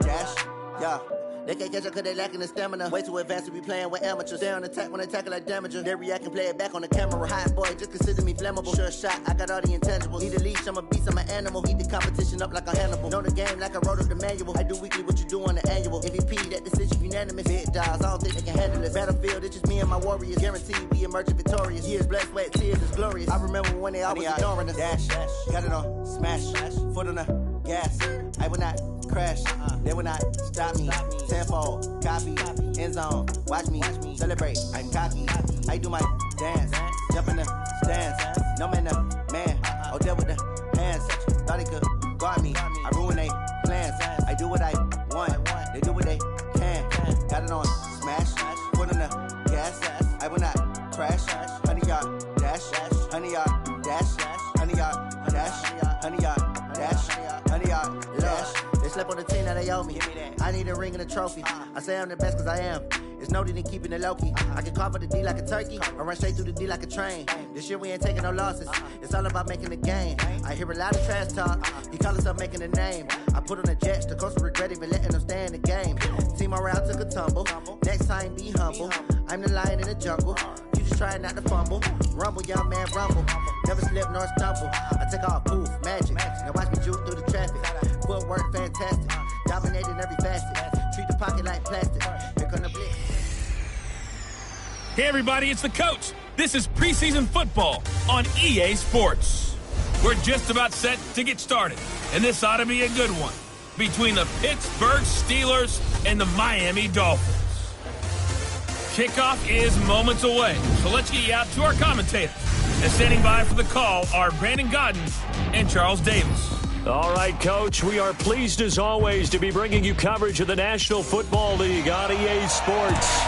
Dash, yeah. They can't catch up cause they lacking the stamina. Way too advanced to be playing with amateurs. Stay on attack when they tackle like damager. They react and play it back on the camera. Hot boy, just consider me flammable. Sure shot, I got all the intangibles. Need a leash, I'm a beast, I'm an animal. Heat the competition up like a Hannibal. Know the game like I wrote up the manual. I do weekly what you do on the annual. MVP, that decision unanimous. Big dogs, I don't think they can handle this. Battlefield, it's just me and my warriors. Guaranteed we emerging victorious. Years, blood, sweat, tears, is glorious. I remember when they always ignoring us. Dash, got it on, smash, foot on the gas. I will not crash, they will not stop me. Tenfold, copy, end zone, watch me celebrate. I'm cocky, I do my dance, jump in the stands. No man, the man, oh, deal with the hands. Thought he could guard me, I ruin they plans. I do what I want, they do what they can. Got it on smash, foot on the gas. I will not crash, 100-yard dash, 100-yard dash, 100-yard dash, 100-yard dash, 100-yard dash. They slept on the team, now they owe me. I need a ring and a trophy. I say I'm the best cause I am. It's no need in keeping it low-key. I can carve the D like a turkey, or run straight through the D like a train. This year we ain't taking no losses. It's all about making the game. I hear a lot of trash talk. He call himself making a name. I put on the Jets, the coach will regret even letting them stay in the game. Team around took a tumble. Next time be humble. I'm the lion in the jungle. You just trying not to fumble. Rumble, young man, rumble. Never slip nor stumble. I take off, poof, magic. Now watch me juke through the traffic. Footwork fantastic. Dominating every facet. Treat the pocket like plastic. Here come the blitz. Hey everybody, it's the coach. This is preseason football on EA Sports. We're just about set to get started, and this ought to be a good one between the Pittsburgh Steelers and the Miami Dolphins. Kickoff is moments away, so let's get you out to our commentators. And standing by for the call are Brandon Gaudin and Charles Davis. All right, Coach, we are pleased as always to be bringing you coverage of the National Football League on EA Sports.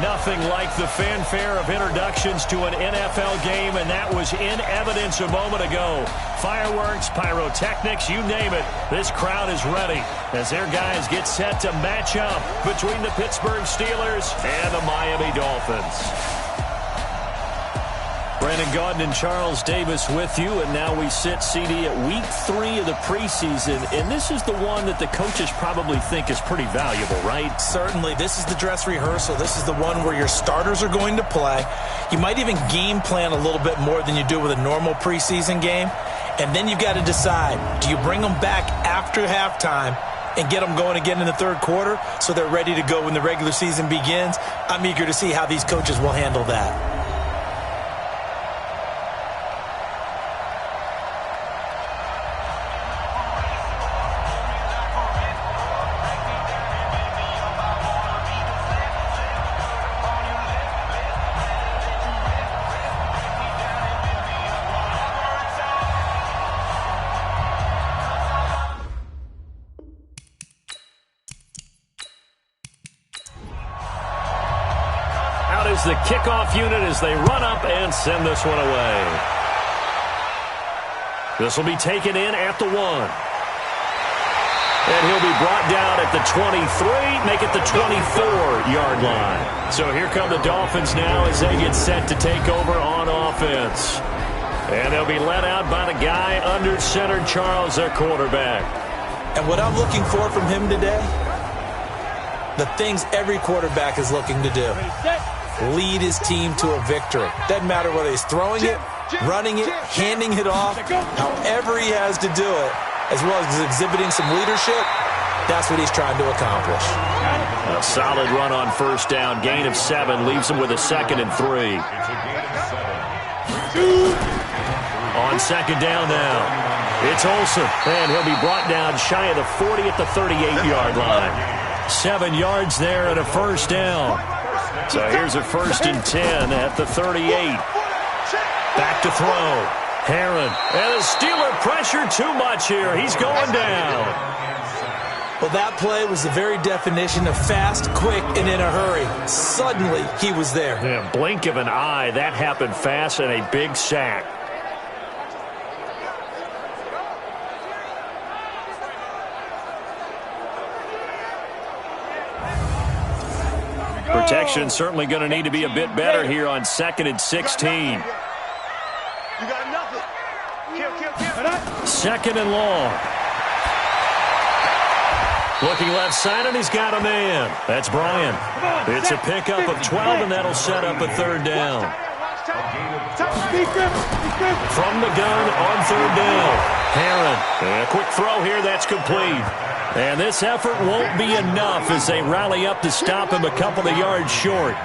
Nothing like the fanfare of introductions to an NFL game, and that was in evidence a moment ago. Fireworks, pyrotechnics, you name it. This crowd is ready as their guys get set to match up between the Pittsburgh Steelers and the Miami Dolphins. Brandon Gaudin and Charles Davis with you, and now we sit, CD, at week 3 of the preseason, and this is the one that the coaches probably think is pretty valuable, right? Certainly. This is the dress rehearsal. This is the one where your starters are going to play. You might even game plan a little bit more than you do with a normal preseason game, and then you've got to decide, do you bring them back after halftime and get them going again in the third quarter so they're ready to go when the regular season begins? I'm eager to see how these coaches will handle that. The kickoff unit as they run up and send this one away. This will be taken in at the 1. And he'll be brought down at the 23, make it the 24-yard line. So here come the Dolphins now as they get set to take over on offense. And they'll be led out by the guy under center, Charles, their quarterback. And what I'm looking for from him today, the things every quarterback is looking to do. Lead his team to a victory. Doesn't matter whether he's throwing it, running it, handing it off, however he has to do it, as well as exhibiting some leadership, that's what he's trying to accomplish. A solid run on first down. Gain of 7 leaves him with a 2nd and 3. On second down now, it's Olsen, and he'll be brought down shy of the 40 at the 38-yard line. 7 yards there and a first down. So here's a 1st and 10 at the 38. Back to throw. Herron. And the Steeler pressure too much here. He's going down. Well, that play was the very definition of fast, quick, and in a hurry. Suddenly, he was there. Yeah, blink of an eye. That happened fast and a big sack. Protection certainly going to need to be a bit better here on 2nd and 16. You got nothing. Kill. 2nd and long. Looking left side, and he's got a man. That's Bryant. It's a pickup of 12, and that'll set up a third down. From the gun on third down. Herron. A quick throw here. That's complete. And this effort won't be enough as they rally up to stop him a couple of yards short.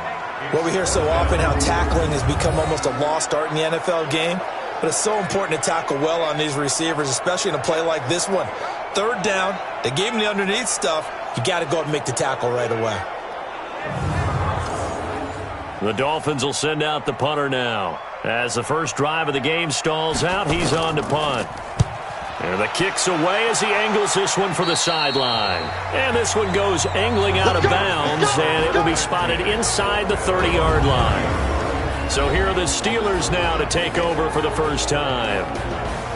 Well, we hear so often how tackling has become almost a lost art in the NFL game. But it's so important to tackle well on these receivers, especially in a play like this one. Third down, they gave him the underneath stuff. You got to go up and make the tackle right away. The Dolphins will send out the punter now. As the first drive of the game stalls out, he's on to punt. And the kick's away as he angles this one for the sideline. And this one goes angling out of bounds, and it will be spotted inside the 30-yard line. So here are the Steelers now to take over for the first time.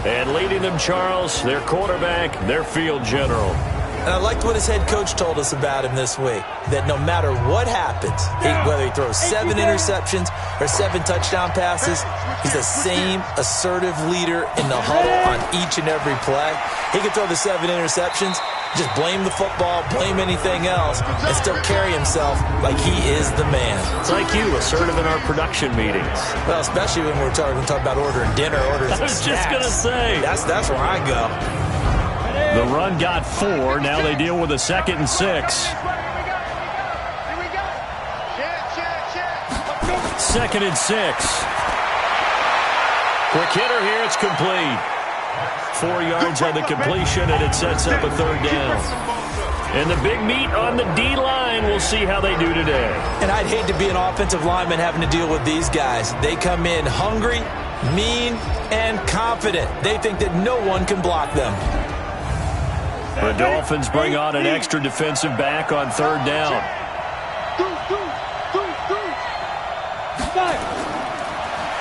And leading them, Charles, their quarterback, their field general. And I liked what his head coach told us about him this week, that no matter what happens, whether he throws 7 interceptions or 7 touchdown passes, he's the same assertive leader in the huddle on each and every play. He can throw the 7 interceptions, just blame the football, blame anything else, and still carry himself like he is the man. It's like you, assertive in our production meetings. Well, especially when we're talking about ordering dinner, ordering I was just going to say. That's where I go. The run got 4. Now they deal with a 2nd and 6. Second and 6. Quick hitter here. It's complete. 4 yards on the completion, and it sets up a third down. And the big meat on the D-line, we'll see how they do today. And I'd hate to be an offensive lineman having to deal with these guys. They come in hungry, mean, and confident. They think that no one can block them. The Dolphins bring on an extra defensive back on third down.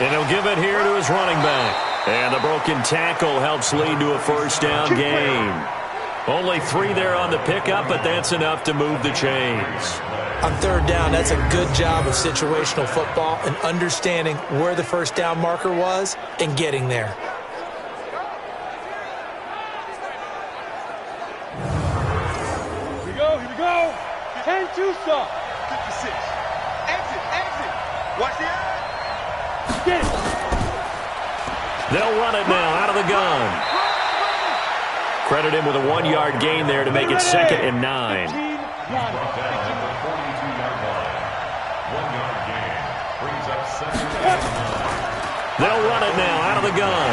And he'll give it here to his running back. And the broken tackle helps lead to a first down gain. Only 3 there on the pickup, but that's enough to move the chains. On third down, that's a good job of situational football and understanding where the first down marker was and getting there. Here we go. 10-2 stop. 56. Exit. Watch the eye. Get it. They'll run it now out of the gun. Credit him with a 1-yard gain there to make it 2nd and 9. They'll run it now out of the gun.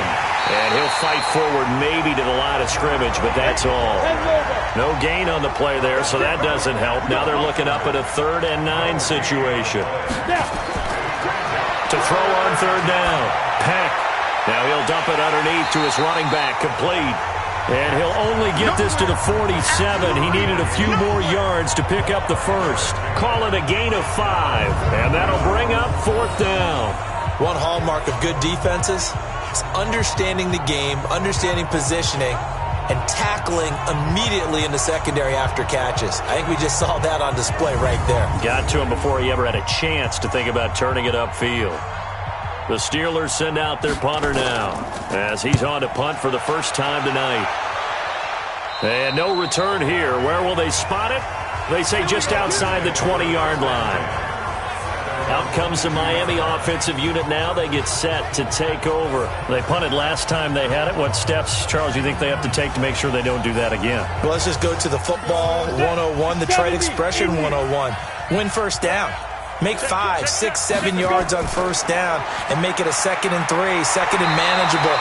And he'll fight forward maybe to the line of scrimmage, but that's all. No gain on the play there, so that doesn't help. Now they're looking up at a 3rd and 9 situation. To throw on third down. Peck. Now he'll dump it underneath to his running back, complete. And he'll only get this to the 47. He needed a few more yards to pick up the first. Call it a gain of 5. And that'll bring up 4th down. One hallmark of good defenses is understanding the game, understanding positioning, and tackling immediately in the secondary after catches. I think we just saw that on display right there. Got to him before he ever had a chance to think about turning it upfield. The Steelers send out their punter now as he's on to punt for the first time tonight. And no return here. Where will they spot it? They say just outside the 20-yard line. Out comes the Miami offensive unit now. They get set to take over. They punted last time they had it. What steps, Charles, do you think they have to take to make sure they don't do that again? Well, let's just go to the football 101, the trade expression 101. Win first down. Make 5, 6, 7 yards on first down and make it a 2nd and 3, 2nd and manageable.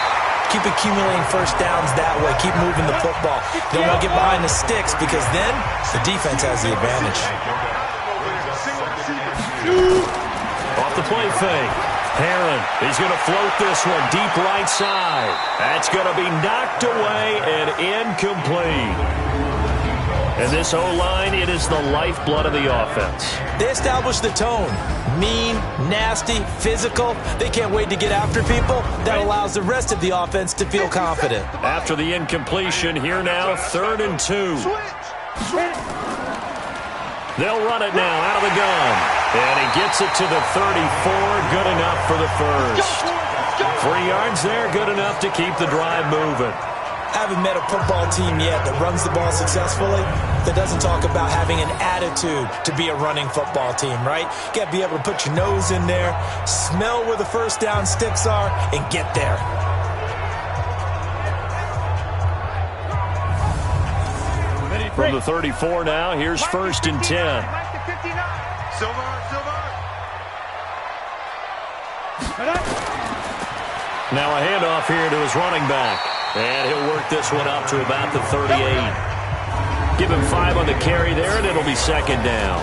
Keep accumulating first downs that way. Keep moving the football. Don't want to get behind the sticks because then the defense has the advantage. Off the play fake. Herron, he's going to float this one deep right side. That's going to be knocked away and incomplete. And this O-line, it is the lifeblood of the offense. They establish the tone. Mean, nasty, physical. They can't wait to get after people. That allows the rest of the offense to feel confident. After the incompletion, here now, 3rd and 2. They'll run it now out of the gun. And he gets it to the 34. Good enough for the first. 3 yards there, good enough to keep the drive moving. I haven't met a football team yet that runs the ball successfully that doesn't talk about having an attitude to be a running football team, right? You got to be able to put your nose in there, smell where the first down sticks are, and get there. From the 34 now, here's 1st and 10. Now a handoff here to his running back. And he'll work this one up to about the 38. Give him 5 on the carry there, and it'll be 2nd down.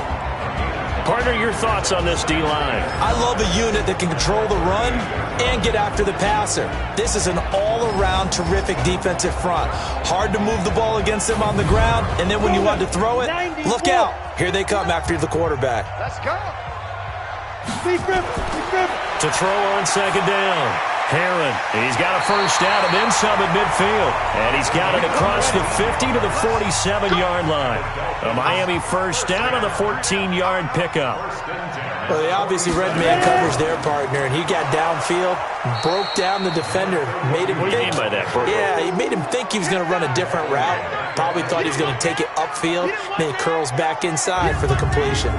Partner, your thoughts on this D-line? I love a unit that can control the run and get after the passer. This is an all-around terrific defensive front. Hard to move the ball against them on the ground, and then when you want to throw it, look out. Here they come after the quarterback. Let's go. To throw on 2nd down. Herron, he's got a first down and then some at midfield. And he's got it across the 50 to the 47-yard line. A Miami first down on the 14-yard pickup. Well, they obviously read man coverage their partner, and he got downfield, broke down the defender, made him What do you mean by that, Bert? Yeah, he made him think he was going to run a different route. Probably thought he was going to take it upfield, then he curls back inside for the completion.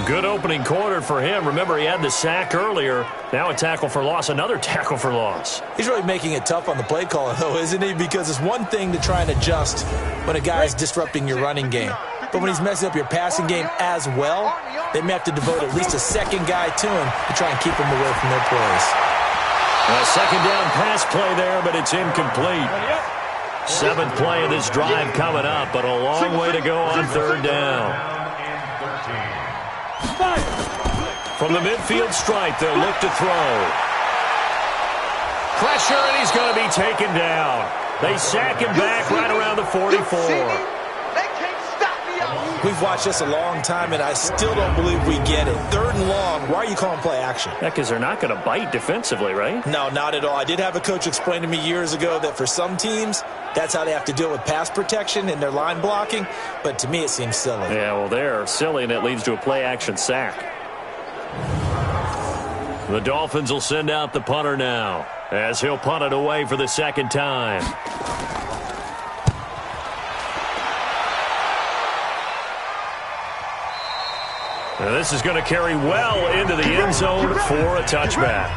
Good opening quarter for him. Remember, he had the sack earlier. Now a tackle for loss, another tackle for loss. He's really making it tough on the play caller, though, isn't he? Because it's one thing to try and adjust when a guy is disrupting your running game. But when he's messing up your passing game as well, they may have to devote at least a second guy to him to try and keep him away from their plays. A 2nd down pass play there, but it's incomplete. 7th play of this drive coming up, but a long way to go on 3rd down. From the midfield stripe, they'll look to throw. Pressure, and he's going to be taken down. They sack him back right around the 44. We've watched this a long time, and I still don't believe we get it. 3rd and long, why are you calling play action? Yeah, because they're not going to bite defensively, right? No, not at all. I did have a coach explain to me years ago that for some teams, that's how they have to deal with pass protection and their line blocking, but to me it seems silly. Yeah, well, they're silly, and it leads to a play-action sack. The Dolphins will send out the punter now, as he'll punt it away for the 2nd time. Now this is going to carry well into the end zone for a touchback.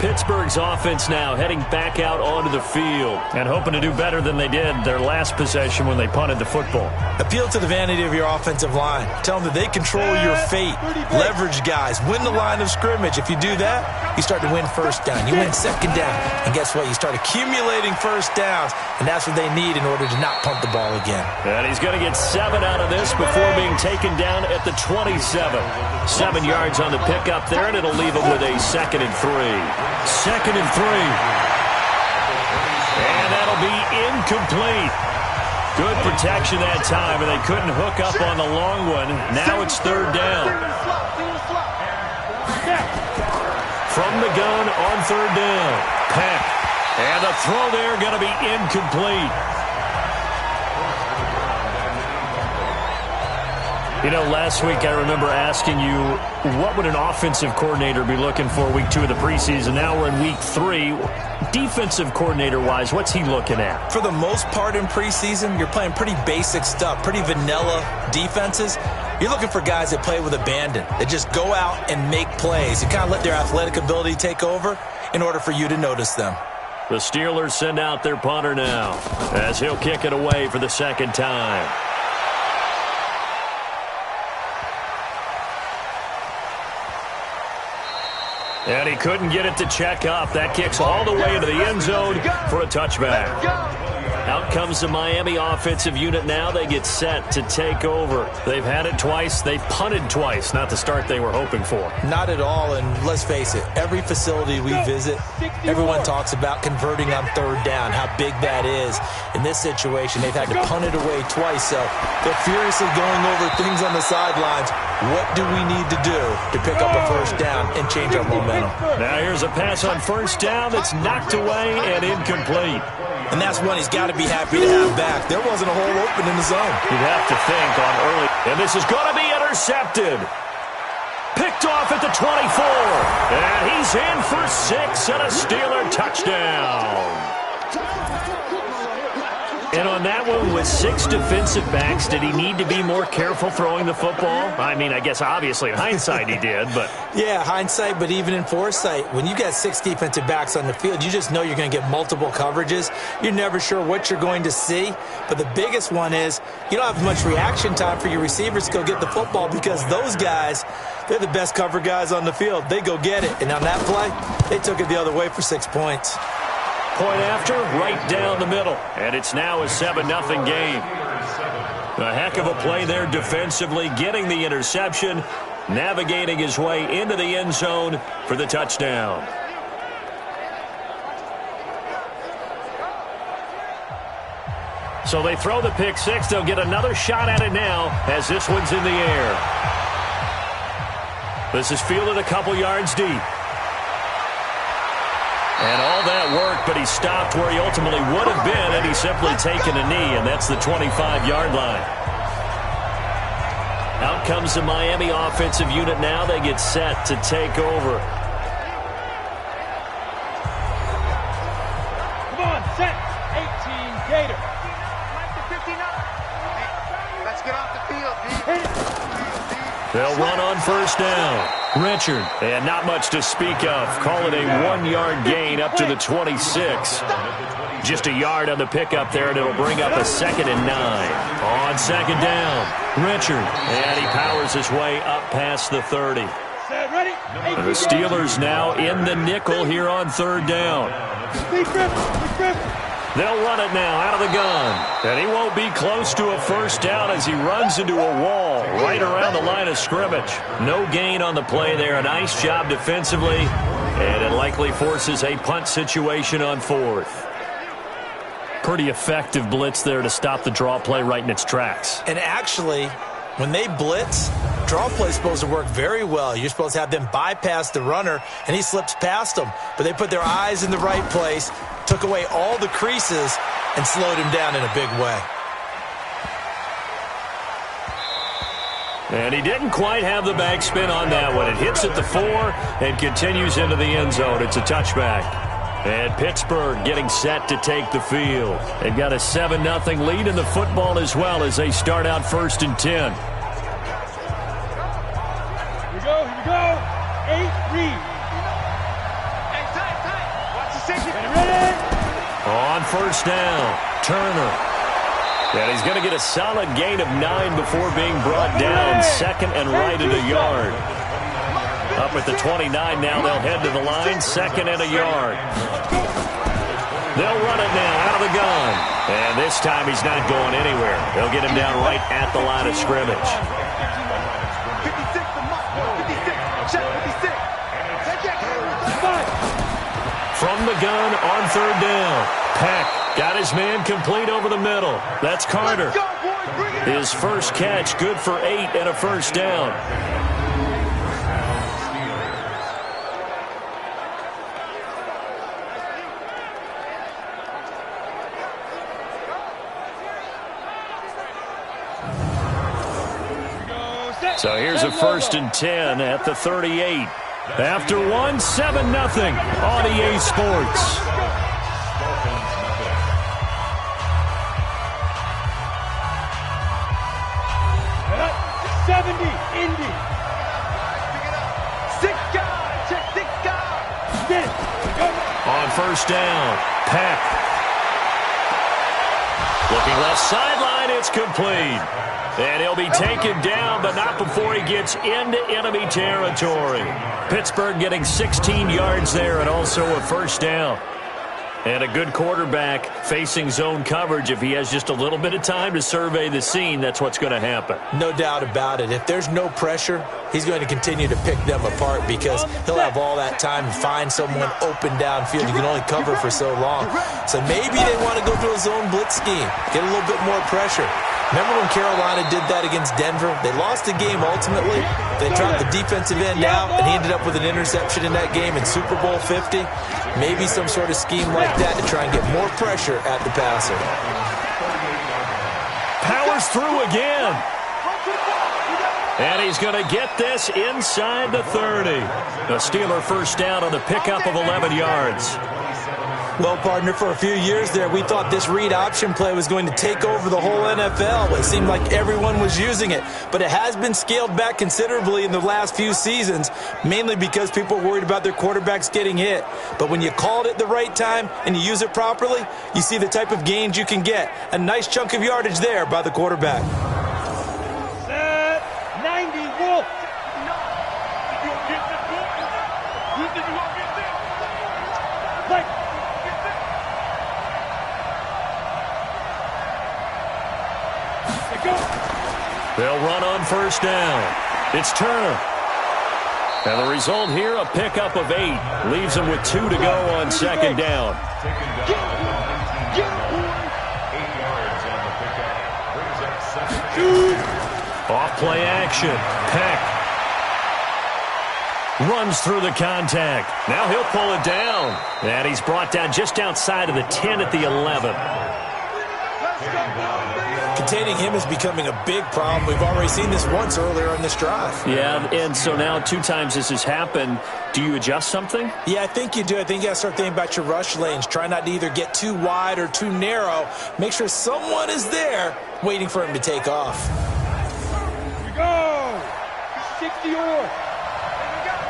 Pittsburgh's offense now heading back out onto the field and hoping to do better than they did their last possession when they punted the football. Appeal to the vanity of your offensive line. Tell them that they control your fate. Leverage guys. Win the line of scrimmage. If you do that, you start to win first down. You win 2nd down. And guess what? You start accumulating first downs. And that's what they need in order to not punt the ball again. And he's going to get 7 out of this before being taken down at the 27. 7 yards on the pickup there, and it'll leave him with a 2nd and 3. 2nd and 3. And that'll be incomplete. Good protection that time, and they couldn't hook up on the long one. Now it's 3rd down. From the gun on 3rd down. Peck. And the throw there going to be incomplete. You know, last week I remember asking you, what would an offensive coordinator be looking for week 2 of the preseason? Now we're in week 3. Defensive coordinator-wise, what's he looking at? For the most part in preseason, you're playing pretty basic stuff, pretty vanilla defenses. You're looking for guys that play with abandon, that just go out and make plays. You kind of let their athletic ability take over in order for you to notice them. The Steelers send out their punter now as he'll kick it away for the 2nd time. And he couldn't get it to check up. That kicks all the way into the end zone for a touchback. Out comes the Miami offensive unit now. They get set to take over. They've had it twice. They've punted twice. Not the start they were hoping for. Not at all, and let's face it, every facility we visit, everyone talks about converting on 3rd down, how big that is. In this situation, they've had to punt it away twice, so they're furiously going over things on the sidelines. What do we need to do to pick up a 1st down and change our momentum? Now here's a pass on 1st down that's knocked away and incomplete. And that's one he's got to be happy to have back. There wasn't a hole open in the zone. You'd have to think on early. And this is going to be intercepted. Picked off at the 24. And he's in for 6 and a Steeler touchdown. And on that one, with 6 defensive backs, did he need to be more careful throwing the football? I mean, I guess obviously in hindsight he did, but... Yeah, hindsight, but even in foresight, when you got 6 defensive backs on the field, you just know you're going to get multiple coverages. You're never sure what you're going to see. But the biggest one is you don't have much reaction time for your receivers to go get the football because those guys, they're the best cover guys on the field. They go get it. And on that play, they took it the other way for 6 points. Point after, right down the middle. And it's now a 7-0 game. A heck of a play there defensively, getting the interception, navigating his way into the end zone for the touchdown. So they throw the pick six. They'll get another shot at it now as this one's in the air. This is fielded a couple yards deep. And all that work, but he stopped where he ultimately would have been had he simply taken a knee, and that's the 25-yard line. Out comes the Miami offensive unit now. They get set to take over. Come on, set. 18 Gator. Let's get off the field, They'll run on first down. Richard, and not much to speak of. Call it a 1-yard gain up to the 26. Just a yard on the pickup there, and it'll bring up a 2nd and 9. On second down, Richard, and he powers his way up past the 30. The Steelers now in the nickel here on third down. They'll run it now out of the gun. And he won't be close to a first down as he runs into a wall right around the line of scrimmage. No gain on the play there. A nice job defensively. And it likely forces a punt situation on 4th. Pretty effective blitz there to stop the draw play right in its tracks. And actually, when they blitz, draw play is supposed to work very well. You're supposed to have them bypass the runner, and he slips past them. But they put their eyes in the right place, took away all the creases, and slowed him down in a big way. And he didn't quite have the backspin on that one. It hits at the 4 and continues into the end zone. It's a touchback. And Pittsburgh getting set to take the field. They've got a 7-0 lead in the football as well as they start out 1st and 10. Here we go. 8 read. Hey, tight. Watch the safety. Ready? On first down, Turner. And he's going to get a solid gain of 9 before being brought down. 2nd and right at a yard. Up at the 29 now, they'll head to the line. 2nd and a yard. They'll run it now out of the gun. And this time he's not going anywhere. They'll get him down right at the line of scrimmage. 56, check 56. From the gun on third down. Peck got his man complete over the middle. That's Carter. His first catch, good for 8 and a first down. So here's a 1st and 10 at the 38. After 1, 7-0 on EA Sports. 70, Indy. 6 guys, check 6 guys. Get it. Go. On first down, Peck. Looking left sideline, it's complete. And he'll be taken down, but not before he gets into enemy territory. Pittsburgh getting 16 yards there and also a first down. And a good quarterback facing zone coverage. If he has just a little bit of time to survey the scene, that's what's going to happen. No doubt about it. If there's no pressure, he's going to continue to pick them apart because he'll have all that time to find someone open downfield. You can only cover for so long. So maybe they want to go to a zone blitz scheme, get a little bit more pressure. Remember when Carolina did that against Denver? They lost the game ultimately. They dropped the defensive end out, and he ended up with an interception in that game in Super Bowl 50. Maybe some sort of scheme like that to try and get more pressure at the passer. Powers through again. And he's going to get this inside the 30. A Steeler first down on the pickup of 11 yards. Well, partner, for a few years there, we thought this read option play was going to take over the whole NFL. It seemed like everyone was using it, but it has been scaled back considerably in the last few seasons, mainly because people are worried about their quarterbacks getting hit. But when you call it at the right time and you use it properly, you see the type of gains you can get. A nice chunk of yardage there by the quarterback. Set 90, Wolf. They'll run on first down. It's Turner. And the result here, a pickup of 8. Leaves them with 2 to go on second down. 8 yards on the pickup. Brings up second. Off play action. Peck runs through the contact. Now he'll pull it down. And he's brought down just outside of the 10 at the 11. Containing him is becoming a big problem. We've already seen this once earlier in this drive. Yeah, and so now 2 times this has happened. Do you adjust something? Yeah, I think you do. I think you got to start thinking about your rush lanes. Try not to either get too wide or too narrow. Make sure someone is there waiting for him to take off. Here we go. 60 or. Here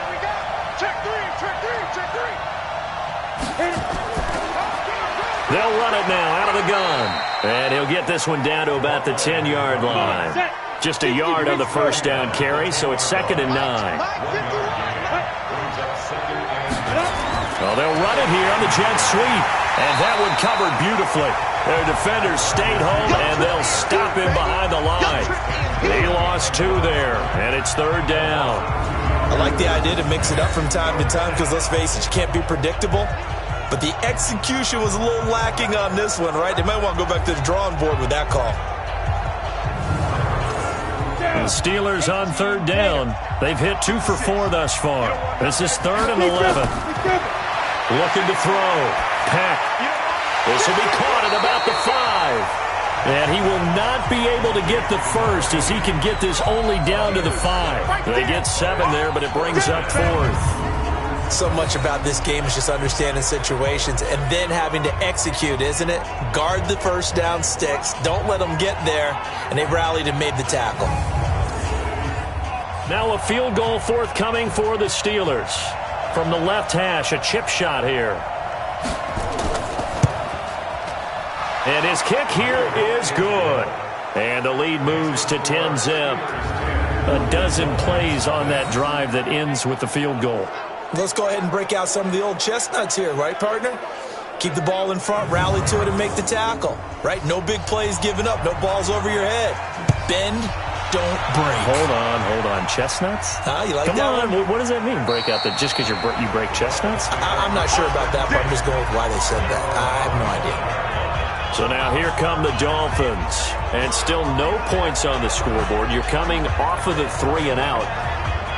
we go. Check 3. Hit it. They'll run it now out of the gun. And he'll get this one down to about the 10-yard line. Just a yard on the first down carry, so it's 2nd and 9. Well, they'll run it here on the jet sweep. And that one covered beautifully. Their defenders stayed home, and they'll stop him behind the line. He lost 2 there, and it's 3rd down. I like the idea to mix it up from time to time because, let's face it, you can't be predictable. But the execution was a little lacking on this one, right? They might want to go back to the drawing board with that call. The Steelers on 3rd down. They've hit 2 for 4 thus far. This is 3rd and 11. Looking to throw. Peck. This will be caught at about the 5. And he will not be able to get the first as he can get this only down to the 5. They get 7 there, but it brings up 4th. So much about this game is just understanding situations and then having to execute, isn't it? Guard the first down sticks. Don't let them get there. And they rallied and made the tackle. Now a field goal forthcoming for the Steelers. From the left hash, a chip shot here. And his kick here is good. And the lead moves to 10-zip. A dozen plays on that drive that ends with the field goal. Let's go ahead and break out some of the old chestnuts here, right, partner? Keep the ball in front, rally to it, and make the tackle, right? No big plays given up, no balls over your head. Bend, don't break. Hold on. Chestnuts? You like Come that on, one? what does that mean, break out? That just because you break chestnuts? I'm not sure about that, but I'm just going with why they said that. I have no idea. So now here come the Dolphins. And still no points on the scoreboard. You're coming off of the 3 and out.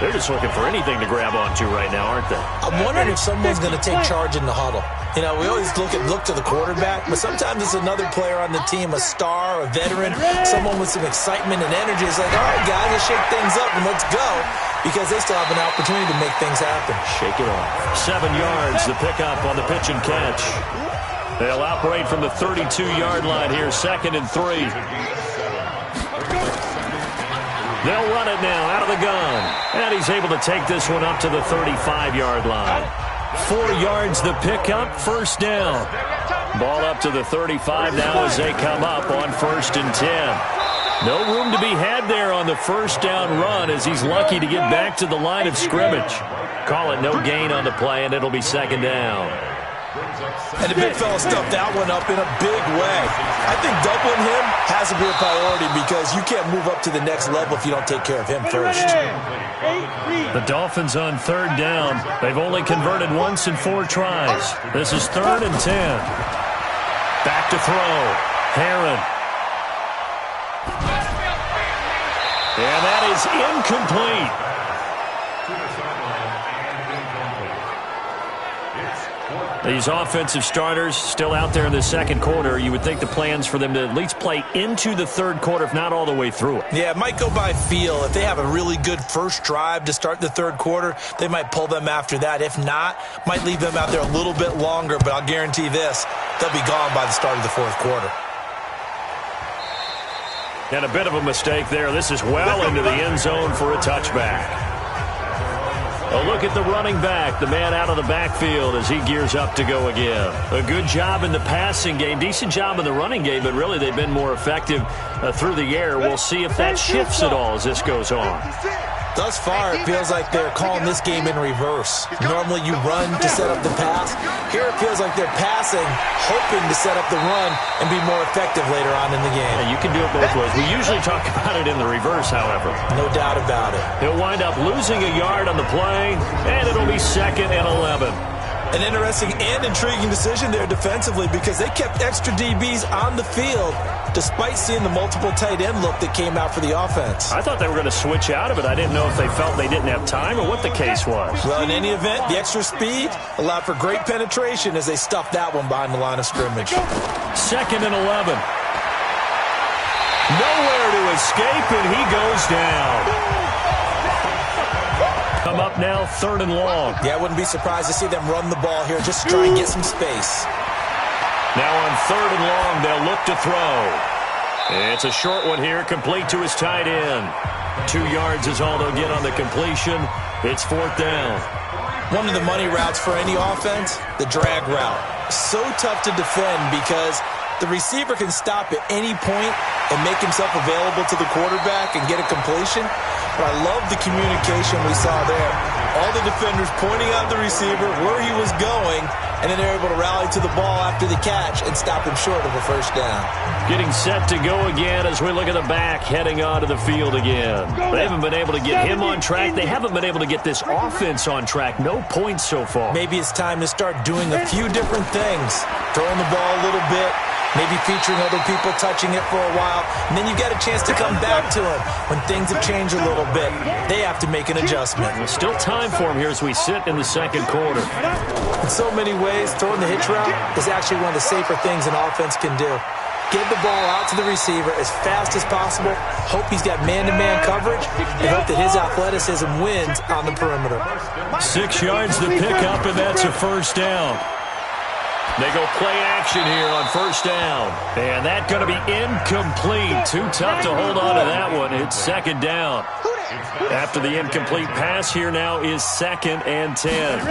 They're just looking for anything to grab onto right now, aren't they? I'm wondering if someone's going to take charge in the huddle. You know, we always look to the quarterback, but sometimes it's another player on the team, a star, a veteran, someone with some excitement and energy. It's like, all right, guys, let's shake things up and let's go, because they still have an opportunity to make things happen. Shake it off. 7 yards, the pickup on the pitch and catch. They'll operate from the 32-yard line here, 2nd and 3. They'll run it now out of the gun. And he's able to take this one up to the 35-yard line. 4 yards the pickup, first down. Ball up to the 35 now as they come up on 1st and 10. No room to be had there on the first down run as he's lucky to get back to the line of scrimmage. Call it no gain on the play, and it'll be 2nd down. And the big fella stuffed that one up in a big way. I think doubling him has to be a priority because you can't move up to the next level if you don't take care of him first. The Dolphins on 3rd down. They've only converted once in 4 tries. This is 3rd and 10. Back to throw. Herron. And that is incomplete. These offensive starters still out there in the second quarter. You would think the plans for them to at least play into the third quarter, if not all the way through it. Yeah, it might go by feel. If they have a really good first drive to start the third quarter, they might pull them after that. If not, might leave them out there a little bit longer, but I'll guarantee this, they'll be gone by the start of the fourth quarter. And a bit of a mistake there. This is well into the end zone for a touchback. A look at the running back, the man out of the backfield as he gears up to go again. A good job in the passing game, decent job in the running game, but really they've been more effective through the air. We'll see if that shifts at all as this goes on. Thus far, it feels like they're calling this game in reverse. Normally you run to set up the pass. Here it feels like they're passing, hoping to set up the run and be more effective later on in the game. Yeah, you can do it both ways. We usually talk about it in the reverse, however. No doubt about it. He'll wind up losing a yard on the play, and it'll be 2nd and 11. An interesting and intriguing decision there defensively because they kept extra DBs on the field despite seeing the multiple tight end look that came out for the offense. I thought they were going to switch out of it. I didn't know if they felt they didn't have time or what the case was. Well, in any event, the extra speed allowed for great penetration as they stuffed that one behind the line of scrimmage. 2nd and 11. Nowhere to escape, and he goes down. Come up now, 3rd and long. Yeah, I wouldn't be surprised to see them run the ball here just to try and get some space. Now on 3rd and long, they'll look to throw. It's a short one here, complete to his tight end. 2 yards is all they'll get on the completion. It's 4th down. One of the money routes for any offense, the drag route. So tough to defend because the receiver can stop at any point and make himself available to the quarterback and get a completion. But I love the communication we saw there. All the defenders pointing out the receiver, where he was going, and then they're able to rally to the ball after the catch and stop him short of a first down. Getting set to go again as we look at the back, heading onto the field again. They haven't been able to get him on track. They haven't been able to get this offense on track. No points so far. Maybe it's time to start doing a few different things. Throwing the ball a little bit, maybe featuring other people touching it for a while, and then you get a chance to come back to him when things have changed a little bit. They have to make an adjustment. There's still time for him here as we sit in the second quarter. In so many ways, throwing the hitch route is actually one of the safer things an offense can do. Get the ball out to the receiver as fast as possible, hope he's got man-to-man coverage, and hope that his athleticism wins on the perimeter. 6 yards to pick up, and that's a first down. They go play action here on first down. And that's going to be incomplete. Too tough to hold on to that one. It's 2nd down. After the incomplete pass, here now is 2nd and 10.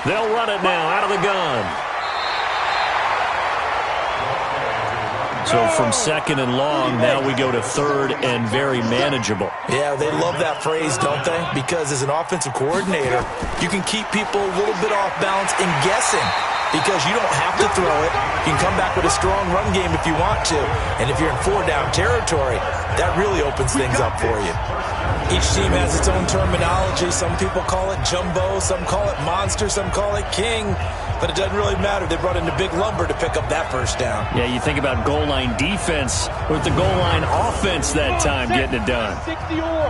They'll run it now out of the gun. So from 2nd and long, now we go to 3rd and very manageable. Yeah, they love that phrase, don't they? Because as an offensive coordinator, you can keep people a little bit off balance and guessing because you don't have to throw it. You can come back with a strong run game if you want to. And if you're in 4-down territory, that really opens things up for you. Each team has its own terminology. Some people call it jumbo, some call it monster, some call it king. But it doesn't really matter. They brought in the big lumber to pick up that first down. Yeah, you think about goal line defense with the goal line offense that time getting it done. 60 or.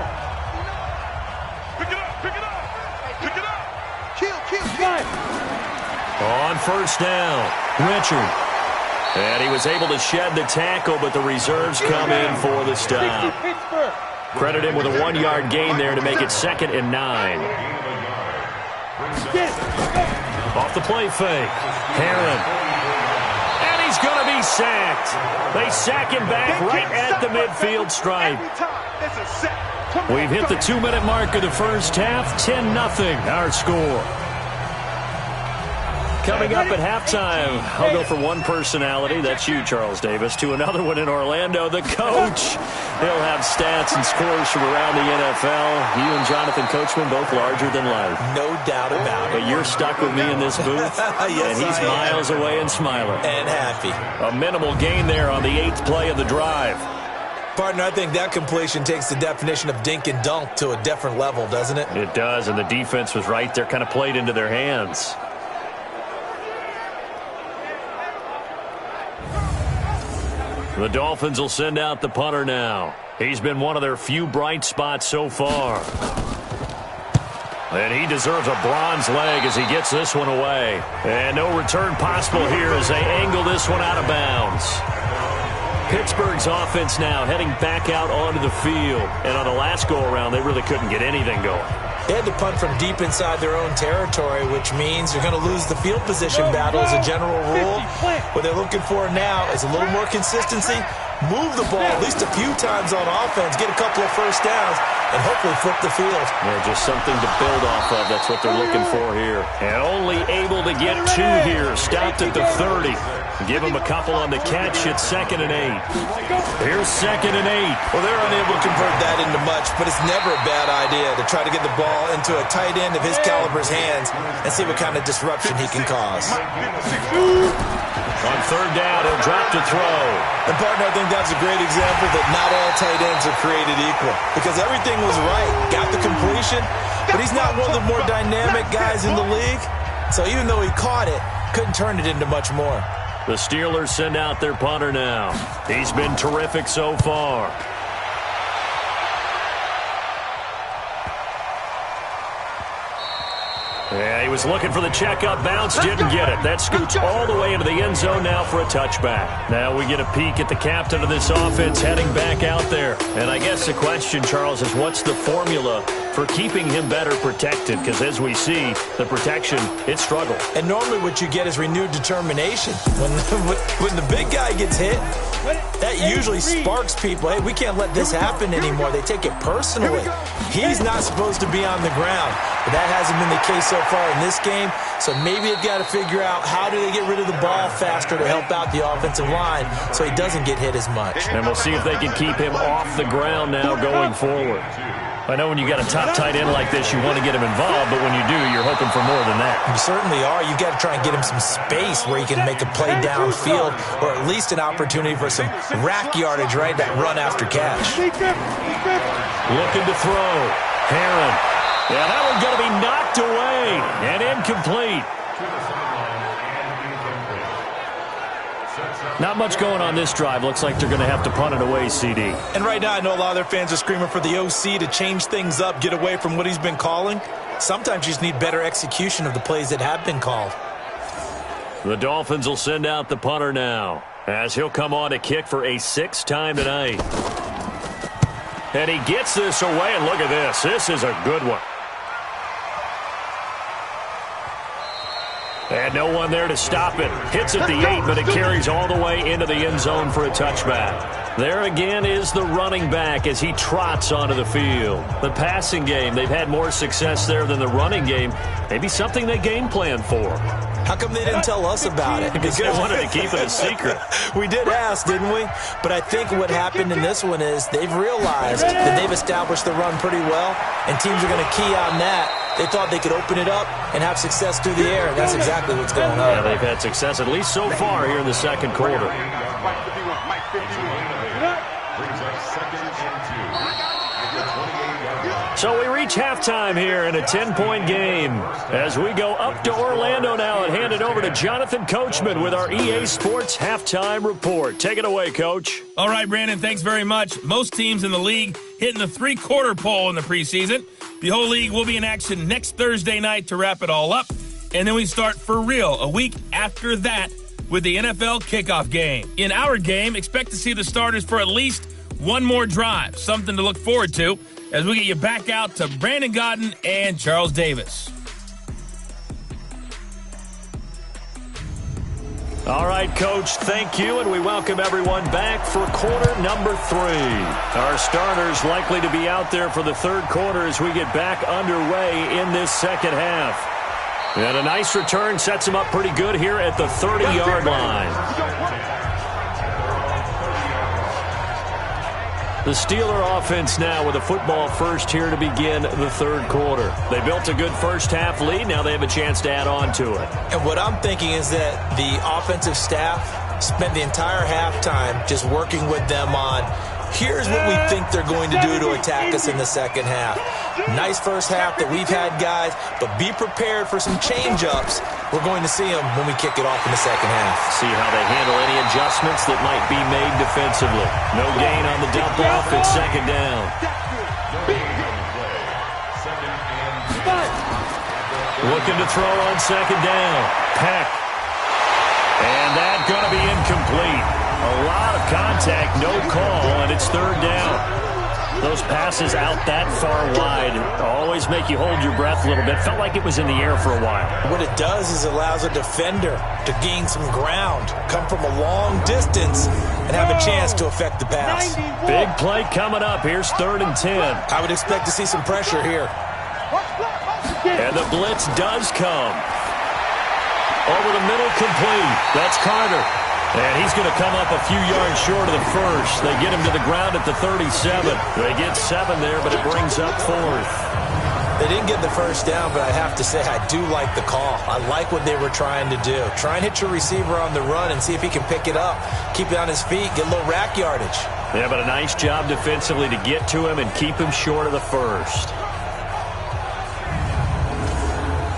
Pick it up, pick it up, pick it up. Kill. On first down, Richard. And he was able to shed the tackle, but the reserves come in for the stop. Credit him with a 1-yard gain there to make it 2nd and 9. Off the play fake. Herron. And he's going to be sacked. They sack him back right at the midfield stripe. We've hit the 2-minute mark of the first half. 10-0 our score. Coming up at halftime, I'll go from one personality, that's you, Charles Davis, to another one in Orlando, the coach. He'll have stats and scores from around the NFL. You and Jonathan Coachman, both larger than life. No doubt about it. But you're stuck with me in this booth, yes, and he's miles away and smiling. And happy. A minimal gain there on the 8th play of the drive. Partner, I think that completion takes the definition of dink and dunk to a different level, doesn't it? It does, and the defense was right there, kind of played into their hands. The Dolphins will send out the punter now. He's been one of their few bright spots so far. And he deserves a bronze leg as he gets this one away. And no return possible here as they angle this one out of bounds. Pittsburgh's offense now heading back out onto the field. And on the last go-around, they really couldn't get anything going. They had to punt from deep inside their own territory, which means you're going to lose the field position battle as a general rule. What they're looking for now is a little more consistency, move the ball at least a few times on offense, get a couple of first downs, and hopefully flip the field. Yeah, just something to build off of. That's what they're looking for here. And only able to get 2 here. Stopped at the 30. Give him a couple on the catch. It's 2nd and 8. Here's 2nd and 8. Well, they're unable to convert that into much, but it's never a bad idea to try to get the ball into a tight end of his caliber's hands and see what kind of disruption he can cause. On 3rd down, he'll drop to throw. And, partner, I think that's a great example that not all tight ends are created equal because everything was right. Got the completion, but he's not one of the more dynamic guys in the league. So even though he caught it, couldn't turn it into much more. The Steelers send out their punter now. He's been terrific so far. Yeah, he was looking for the checkup bounce, didn't get it. That scoots all the way into the end zone now for a touchback. Now we get a peek at the captain of this offense heading back out there. And I guess the question, Charles, is what's the formula for keeping him better protected? Because as we see, the protection, it struggled. And normally what you get is renewed determination. When the big guy gets hit, that usually sparks people. Hey, we can't let this happen anymore. They take it personally. He's not supposed to be on the ground. But that hasn't been the case so far in this game. So maybe they've got to figure out how do they get rid of the ball faster to help out the offensive line so he doesn't get hit as much. And we'll see if they can keep him off the ground now going forward. I know when you got a top tight end like this, you want to get him involved, but when you do, you're hoping for more than that. You certainly are. You've got to try and get him some space where he can make a play downfield or at least an opportunity for some rack yardage, right? That run after catch. Looking to throw. Herron. Yeah, that one's going to be knocked away and incomplete. Not much going on this drive. Looks like they're going to have to punt it away, CD. And right now I know a lot of their fans are screaming for the OC to change things up, get away from what he's been calling. Sometimes you just need better execution of the plays that have been called. The Dolphins will send out the punter now as he'll come on to kick for a 6th time tonight. And he gets this away, and look at this. This is a good one. And no one there to stop it. Hits at the 8, but it carries all the way into the end zone for a touchback. There again is the running back as he trots onto the field. The passing game, they've had more success there than the running game. Maybe something they game plan for. How come they didn't tell us about it? Because they wanted to keep it a secret. We did ask, didn't we? But I think what happened in this one is they've realized that they've established the run pretty well, and teams are going to key on that. They thought they could open it up and have success through the air, and that's exactly what's going on. Yeah, they've had success, at least so far, here in the second quarter. So we reach halftime here in a 10-point game as we go up to Orlando now and hand it over to Jonathan Coachman with our EA Sports Halftime Report. Take it away, Coach. All right, Brandon, thanks very much. Most teams in the league hitting the three-quarter pole in the preseason. The whole league will be in action next Thursday night to wrap it all up. And then we start for real a week after that with the NFL kickoff game. In our game, expect to see the starters for at least one more drive, something to look forward to as we get you back out to Brandon Gaudin and Charles Davis. All right, Coach, thank you, and we welcome everyone back for quarter number 3. Our starters likely to be out there for the third quarter as we get back underway in this second half. And a nice return sets him up pretty good here at the 30-yard line. The Steeler offense now with a football first here to begin the third quarter. They built a good first half lead. Now they have a chance to add on to it. And what I'm thinking is that the offensive staff spent the entire halftime just working with them on here's what we think they're going to do to attack us in the second half. Nice first half that we've had, guys, but be prepared for some change-ups. We're going to see them when we kick it off in the second half. See how they handle any adjustments that might be made defensively. No gain on the dump off. It's second down. Looking to throw on second down. Peck. And that's going to be incomplete. A lot of contact, no call, and it's third down. Those passes out that far wide always make you hold your breath a little bit. Felt like it was in the air for a while. What it does is it allows a defender to gain some ground, come from a long distance, and have a chance to affect the pass. Big play coming up. Here's 3rd and 10. I would expect to see some pressure here. And the blitz does come. Over the middle, complete. That's Carter. And he's going to come up a few yards short of the first. They get him to the ground at the 37. They get 7 there, but it brings up 4th. They didn't get the first down, but I have to say I do like the call. I like what they were trying to do. Try and hit your receiver on the run and see if he can pick it up. Keep it on his feet, get a little rack yardage. Yeah, but a nice job defensively to get to him and keep him short of the first.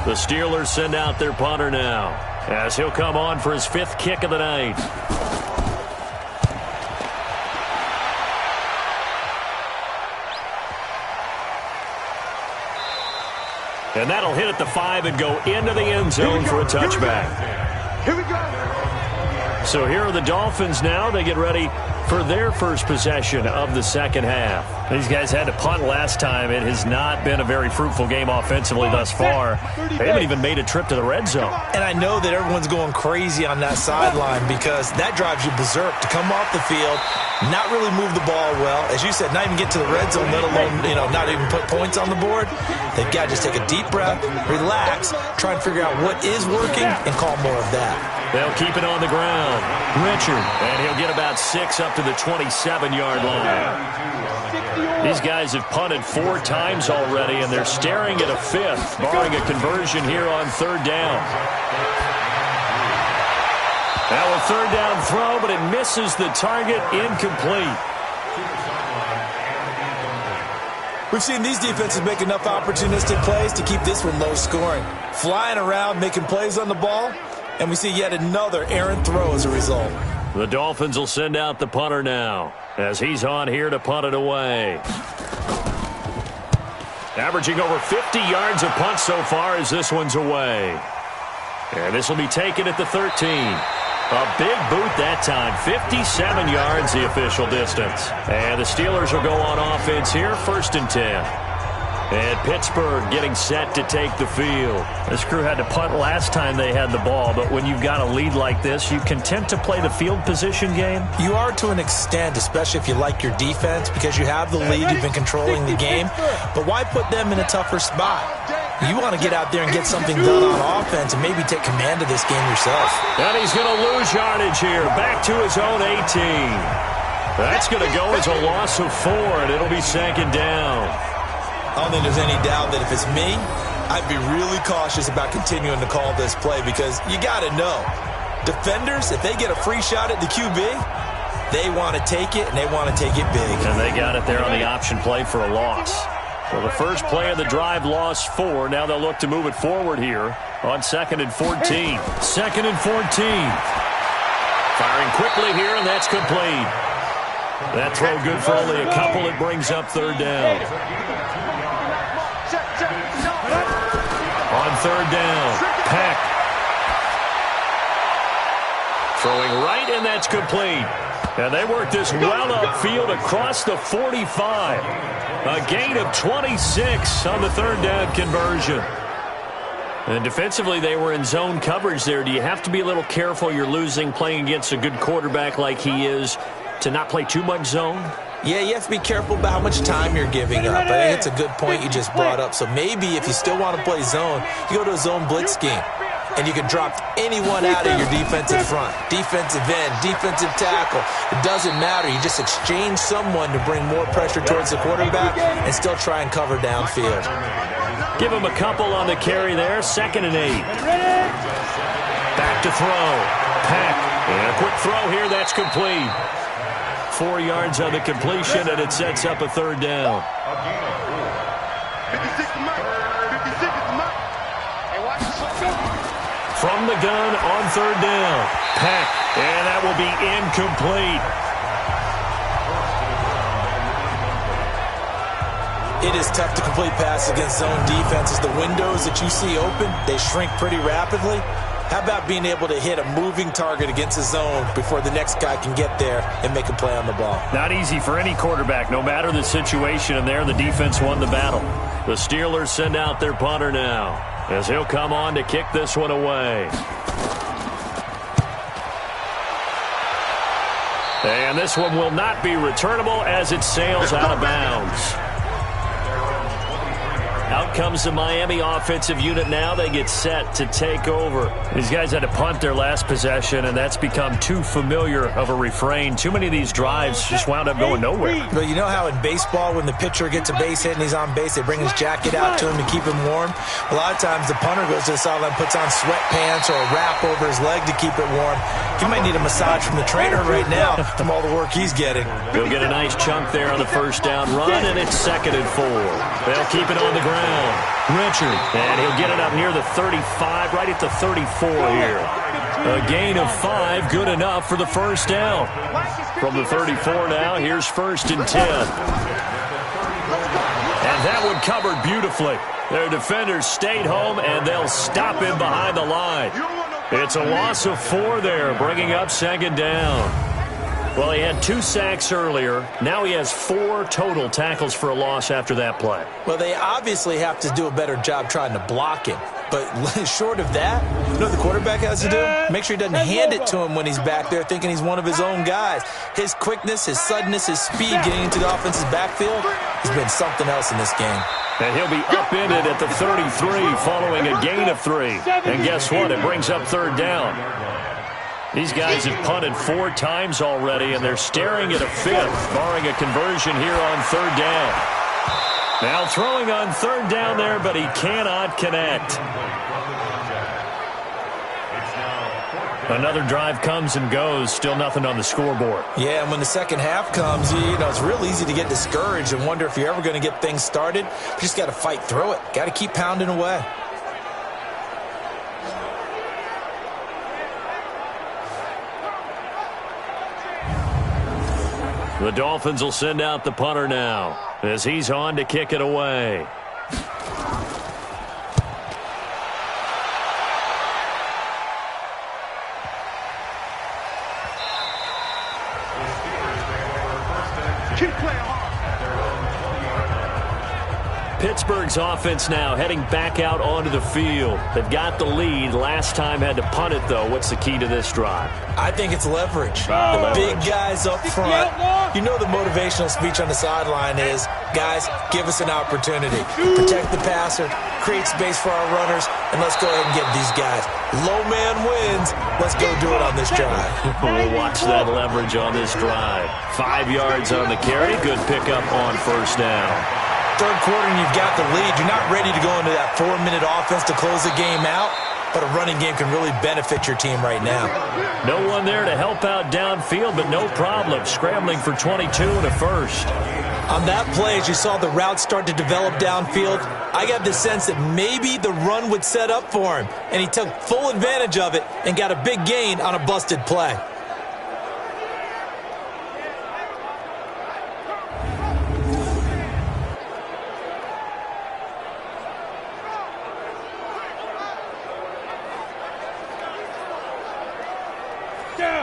The Steelers send out their punter now, as he'll come on for his 5th kick of the night. And that'll hit at the 5 and go into the end zone for a touchback. Here we go. So here are the Dolphins now. They get ready for their first possession of the second half. These guys had to punt last time. It has not been a very fruitful game offensively thus far. They haven't even made a trip to the red zone. And I know that everyone's going crazy on that sideline because that drives you berserk to come off the field, not really move the ball well. As you said, not even get to the red zone, let alone, not even put points on the board. They've got to just take a deep breath, relax, try and figure out what is working, and call more of that. They'll keep it on the ground. Richard, and he'll get about 6 up to the 27-yard line. These guys have punted 4 times already, and they're staring at a 5th, barring a conversion here on 3rd down. Now a 3rd down throw, but it misses the target, incomplete. We've seen these defenses make enough opportunistic plays to keep this one low scoring. Flying around, making plays on the ball, and we see yet another errant throw as a result. The Dolphins will send out the punter now, as he's on here to punt it away. Averaging over 50 yards a punt so far as this one's away. And this will be taken at the 13. A big boot that time. 57 yards the official distance. And the Steelers will go on offense here, 1st and 10. And Pittsburgh getting set to take the field. This crew had to punt last time they had the ball, but when you've got a lead like this, you content to play the field position game? You are to an extent, especially if you like your defense, because you have the lead, you've been controlling the game. But why put them in a tougher spot? You want to get out there and get something done on offense and maybe take command of this game yourself. And he's going to lose yardage here, back to his own 18. That's going to go as a loss of 4, and it'll be 2nd down. I don't think there's any doubt that if it's me, I'd be really cautious about continuing to call this play because you got to know, defenders, if they get a free shot at the QB, they want to take it, and they want to take it big. And they got it there on the option play for a loss. So the first play of the drive lost 4. Now they'll look to move it forward here on 2nd and 14. 2nd and 14. Firing quickly here, and that's complete. That throw good for only a couple. It brings up 3rd down. On 3rd down, Peck. Throwing right, and that's complete. And they work this well upfield across the 45. A gain of 26 on the 3rd down conversion. And defensively, they were in zone coverage there. Do you have to be a little careful? You're losing playing against a good quarterback like he is to not play too much zone? Yeah, you have to be careful about how much time you're giving up. I think it's a good point you just brought up. So maybe if you still want to play zone, you go to a zone blitz scheme. And you can drop anyone out of your defensive front. Defensive end, defensive tackle. It doesn't matter. You just exchange someone to bring more pressure towards the quarterback and still try and cover downfield. Give him a couple on the carry there. 2nd and 8. Back to throw. Peck. And a quick throw here. That's complete. 4 yards on the completion, and it sets up a 3rd down. 56 to Mike. 56 to Mike. Hey, watch the From the gun on 3rd down. Peck. And that will be incomplete. It is tough to complete passes against zone defenses. The windows that you see open, they shrink pretty rapidly. How about being able to hit a moving target against a zone before the next guy can get there and make a play on the ball? Not easy for any quarterback, no matter the situation, and there the defense won the battle. The Steelers send out their punter now, as he'll come on to kick this one away. And this one will not be returnable as it sails out of bounds. Out comes the Miami offensive unit now. They get set to take over. These guys had to punt their last possession, and that's become too familiar of a refrain. Too many of these drives just wound up going nowhere. But you know how in baseball, when the pitcher gets a base hit and he's on base, they bring his jacket out to him to keep him warm? A lot of times the punter goes to the sideline, puts on sweatpants or a wrap over his leg to keep it warm. He might need a massage from the trainer right now from all the work he's getting. He'll get a nice chunk there on the first down run, and it's 2nd and 4. They'll keep it on the ground. Richard, and he'll get it up near the 35, right at the 34 here. A gain of 5, good enough for the first down. From the 34 now, here's 1st and 10. And that one covered beautifully. Their defenders stayed home, and they'll stop him behind the line. It's a loss of 4 there, bringing up 2nd down. Well, he had 2 sacks earlier. Now he has 4 total tackles for a loss after that play. Well, they obviously have to do a better job trying to block him. But short of that, you know what the quarterback has to do? Make sure he doesn't hand it to him when he's back there thinking he's one of his own guys. His quickness, his suddenness, his speed getting into the offense's backfield has been something else in this game. And he'll be upended at the 33 following a gain of 3. And guess what? It brings up 3rd down. These guys have punted 4 times already, and they're staring at a 5th, barring a conversion here on 3rd down. Now throwing on 3rd down there, but he cannot connect. Another drive comes and goes, still nothing on the scoreboard. Yeah, and when the second half comes, you know, it's real easy to get discouraged and wonder if you're ever going to get things started. You just got to fight through it. Got to keep pounding away. The Dolphins will send out the punter now as he's on to kick it away. Keep playing hard. Pittsburgh's offense now heading back out onto the field. They've got the lead. Last time had to punt it, though. What's the key to this drive? I think it's leverage. The big guys up front. You know the motivational speech on the sideline is, guys, give us an opportunity. Protect the passer, create space for our runners, and let's go ahead and get these guys. Low man wins. Let's go do it on this drive. We'll watch that leverage on this drive. 5 yards on the carry. Good pickup on 1st down. 3rd quarter and you've got the lead. You're not ready to go into that 4-minute offense to close the game out, but a running game can really benefit your team right now. No one there to help out downfield, but no problem. Scrambling for 22 and a 1st. On that play, as you saw the route start to develop downfield, I got the sense that maybe the run would set up for him, and he took full advantage of it and got a big gain on a busted play.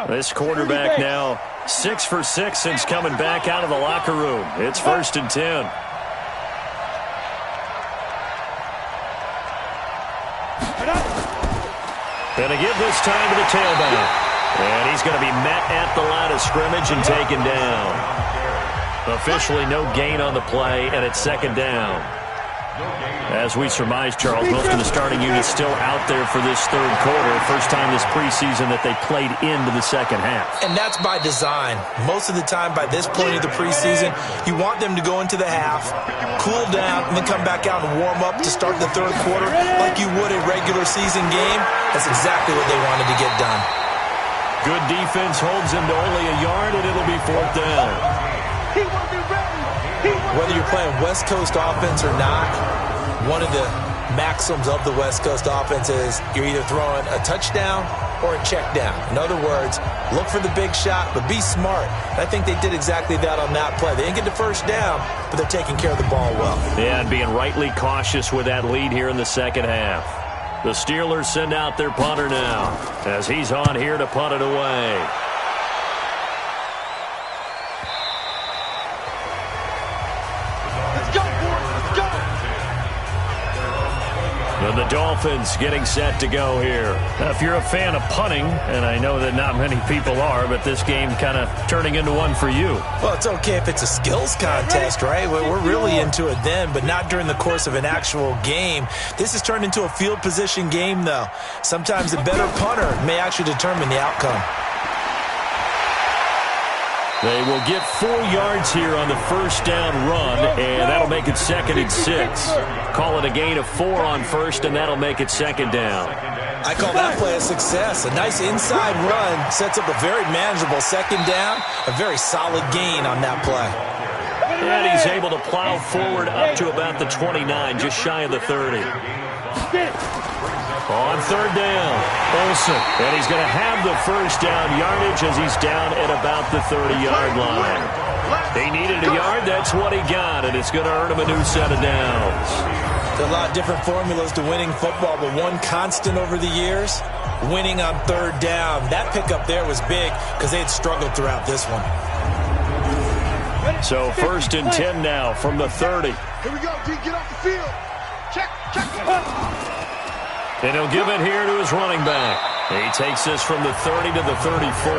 This quarterback now 6 for 6 since coming back out of the locker room. It's 1st and 10. Gonna give this time to the tailback. And he's going to be met at the line of scrimmage and taken down. Officially no gain on the play, and it's 2nd down. As we surmise, Charles, most of the starting units still out there for this 3rd quarter. First time this preseason that they played into the 2nd half. And that's by design. Most of the time by this point of the preseason, you want them to go into the half, cool down, and then come back out and warm up to start the 3rd quarter like you would a regular season game. That's exactly what they wanted to get done. Good defense holds him to only a yard, and it'll be 4th down. Whether you're playing West Coast offense or not, one of the maxims of the West Coast offense is you're either throwing a touchdown or a check down. In other words, look for the big shot, but be smart. And I think they did exactly that on that play. They didn't get the first down, but they're taking care of the ball well. Yeah, and being rightly cautious with that lead here in the second half. The Steelers send out their punter now as he's on here to punt it away. And the Dolphins getting set to go here. Now, if you're a fan of punting, and I know that not many people are, but this game kind of turning into one for you. Well, it's okay if it's a skills contest, right? We're really into it then, but not during the course of an actual game. This has turned into a field position game, though. Sometimes a better punter may actually determine the outcome. They will get 4 yards here on the first down run, and that'll make it 2nd and 6. Call it a gain of 4 on first, and that'll make it 2nd down. I call that play a success. A nice inside run sets up a very manageable 2nd down, a very solid gain on that play. And he's able to plow forward up to about the 29, just shy of the 30. On 3rd down, Olsen. And he's going to have the first down yardage as he's down at about the 30-yard line. He needed a yard. That's what he got, and it's going to earn him a new set of downs. There are a lot of different formulas to winning football, but one constant over the years, winning on 3rd down. That pickup there was big because they had struggled throughout this one. So 1st and 10 now from the 30. Here we go, D. Get off the field. Check. And he'll give it here to his running back. He takes this from the 30 to the 34.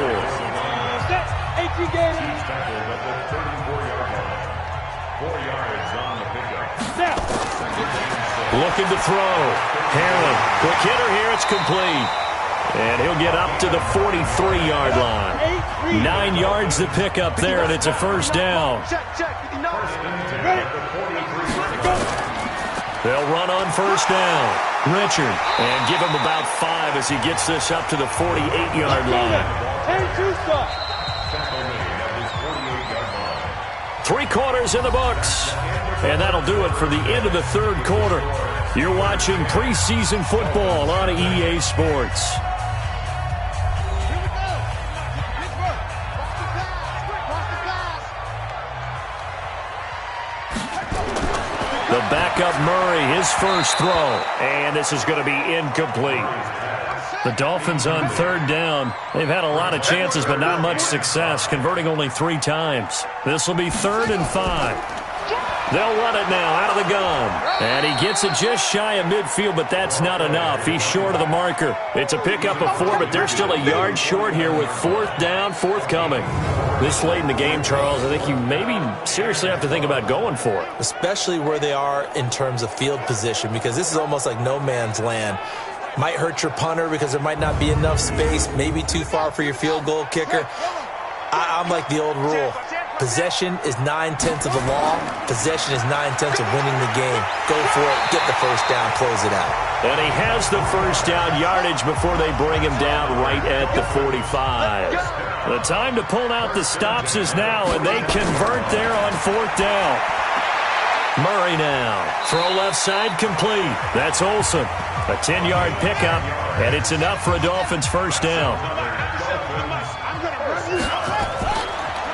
Looking to throw. Harlan, quick hitter here, it's complete. And he'll get up to the 43-yard line. 9 yards to pick up there, and it's a first down. They'll run on first down. Richard, and give him about 5 as he gets this up to the 48-yard line. 3 quarters in the books. And that'll do it for the end of the 3rd quarter. You're watching preseason football on EA Sports. The backup Murray, his first throw. And this is going to be incomplete. The Dolphins on 3rd down. They've had a lot of chances, but not much success, converting only 3 times. This will be 3rd and 5. They'll run it now out of the gun. And he gets it just shy of midfield, but that's not enough. He's short of the marker. It's a pickup of 4, but they're still a yard short here with 4th down, forthcoming. This late in the game, Charles, I think you maybe seriously have to think about going for it. Especially where they are in terms of field position, because this is almost like no man's land. Might hurt your punter because there might not be enough space, maybe too far for your field goal kicker. I'm like the old rule. Possession is 9/10 of the law. Possession is 9/10 of winning the game. Go for it. Get the first down. Close it out. And he has the first down yardage before they bring him down right at the 45. The time to pull out the stops is now, and they convert there on 4th down. Murray now. Throw left side complete. That's Olsen. A 10-yard pickup, and it's enough for a Dolphins first down.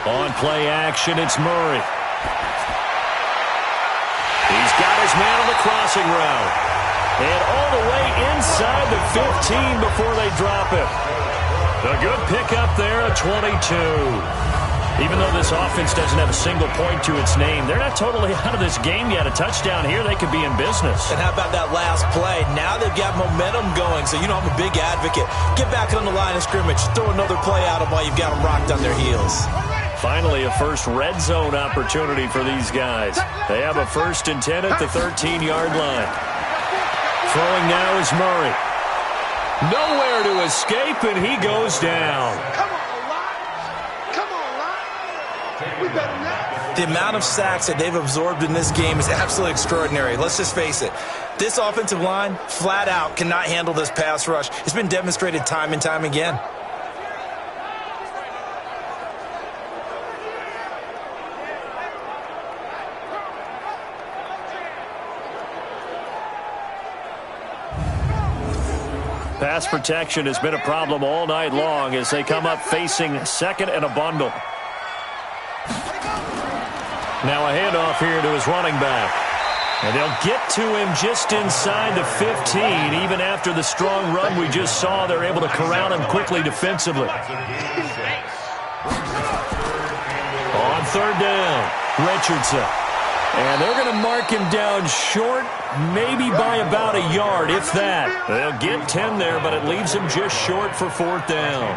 On play action, it's Murray. He's got his man on the crossing route. And all the way inside the 15 before they drop it. A good pickup there, a 22. Even though this offense doesn't have a single point to its name, they're not totally out of this game yet. A touchdown here, they could be in business. And how about that last play? Now they've got momentum going, so you know I'm a big advocate. Get back on the line of scrimmage. Throw another play at them while you've got them rocked on their heels. Finally, a first red zone opportunity for these guys. They have a 1st and 10 at the 13-yard line. Throwing now is Murray. Nowhere to escape, and he goes down. Come on, Lyle. We better not. The amount of sacks that they've absorbed in this game is absolutely extraordinary. Let's just face it. This offensive line, flat out, cannot handle this pass rush. It's been demonstrated time and time again. pass protection has been a problem all night long as they come up facing second and a bundle. Now a handoff here to his running back. And they'll get to him just inside the 15. Even after the strong run we just saw, they're able to corral him quickly defensively. On third down, Richardson. And they're going to mark him down short, maybe by about a yard, if that. They'll get 10 there, but it leaves him just short for fourth down.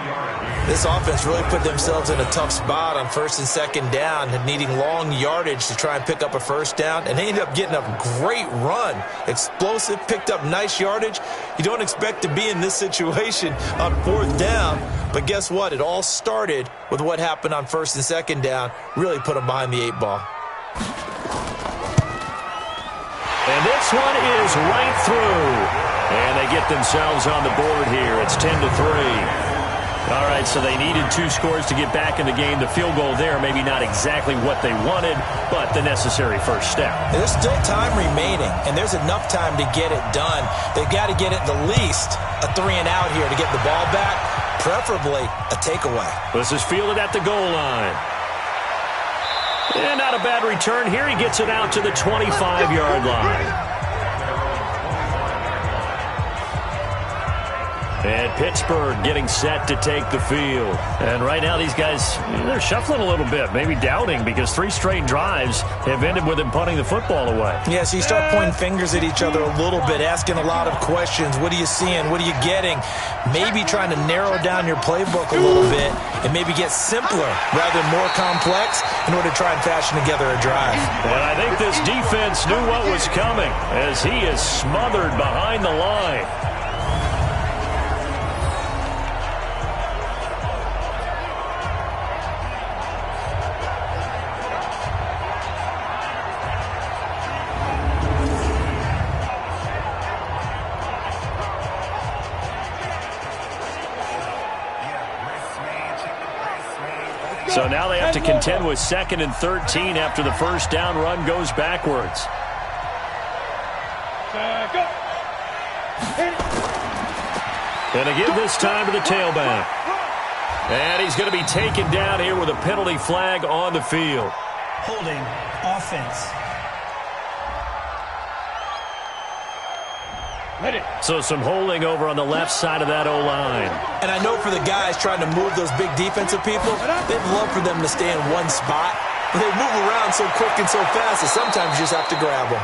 This offense really put themselves in a tough spot on first and second down, needing long yardage to try and pick up a first down, and they ended up getting a great run. Explosive, picked up nice yardage. You don't expect to be in this situation on fourth down, but guess what? It all started with what happened on first and second down. Really put them behind the 8 ball. And this one is right through. And they get themselves on the board here. It's 10-3. All right, so they needed 2 scores to get back in the game. The field goal there, maybe not exactly what they wanted, but the necessary first step. There's still time remaining, and there's enough time to get it done. They've got to get at the least a 3-and-out here to get the ball back, preferably a takeaway. This is fielded at the goal line. And not a bad return here. He gets it out to the 25-yard line. And Pittsburgh getting set to take the field. And right now these guys, they're shuffling a little bit, maybe doubting, because 3 straight drives have ended with them punting the football away. Yeah, so you start pointing fingers at each other a little bit, asking a lot of questions. What are you seeing? What are you getting? Maybe trying to narrow down your playbook a little bit and maybe get simpler rather than more complex in order to try and fashion together a drive. And I think this defense knew what was coming as he is smothered behind the line. So now they have to contend with 2nd and 13 after the first down run goes backwards. And again this time to the tailback. And he's going to be taken down here with a penalty flag on the field. Holding offense. So some holding over on the left side of that O-line. And I know for the guys trying to move those big defensive people, they'd love for them to stay in one spot. But they move around so quick and so fast that sometimes you just have to grab them.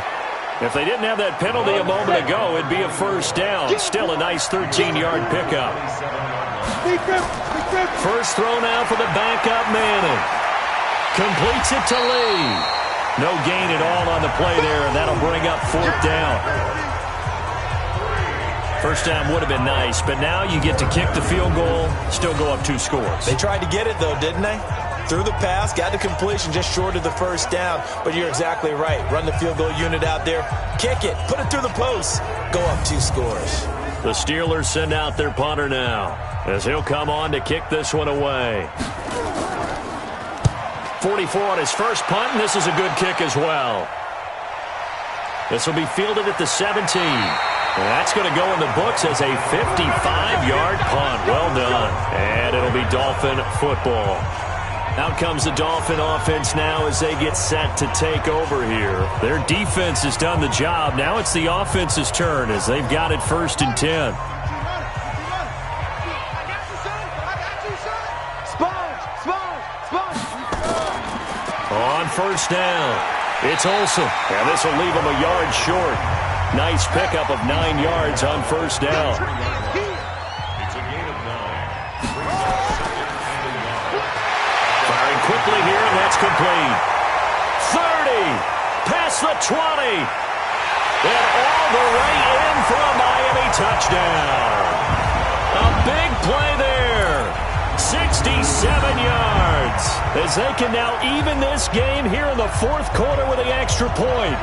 If they didn't have that penalty a moment ago, it'd be a first down. Still a nice 13-yard pickup. First throw now for the backup Manning. Completes it to Lee. No gain at all on the play there, and that'll bring up fourth down. First down would have been nice, but now you get to kick the field goal, still go up 2 scores. They tried to get it, though, didn't they? Threw the pass, got the completion just short of the first down, but you're exactly right. Run the field goal unit out there, kick it, put it through the post, go up 2 scores. The Steelers send out their punter now as he'll come on to kick this one away. 44 on his first punt, and this is a good kick as well. This will be fielded at the 17. And that's going to go in the books as a 55-yard punt. Well done. And it'll be Dolphin football. Out comes the Dolphin offense now as they get set to take over here. Their defense has done the job. Now it's the offense's turn as they've got it 1st and 10. On first down, it's Olsen. And this will leave him a yard short. Nice pickup of 9 yards on first down. Firing quickly here, and that's complete. 30, past the 20, and all the way in for a Miami touchdown. A big play there. 67 yards as they can now even this game here in the 4th quarter with the extra point.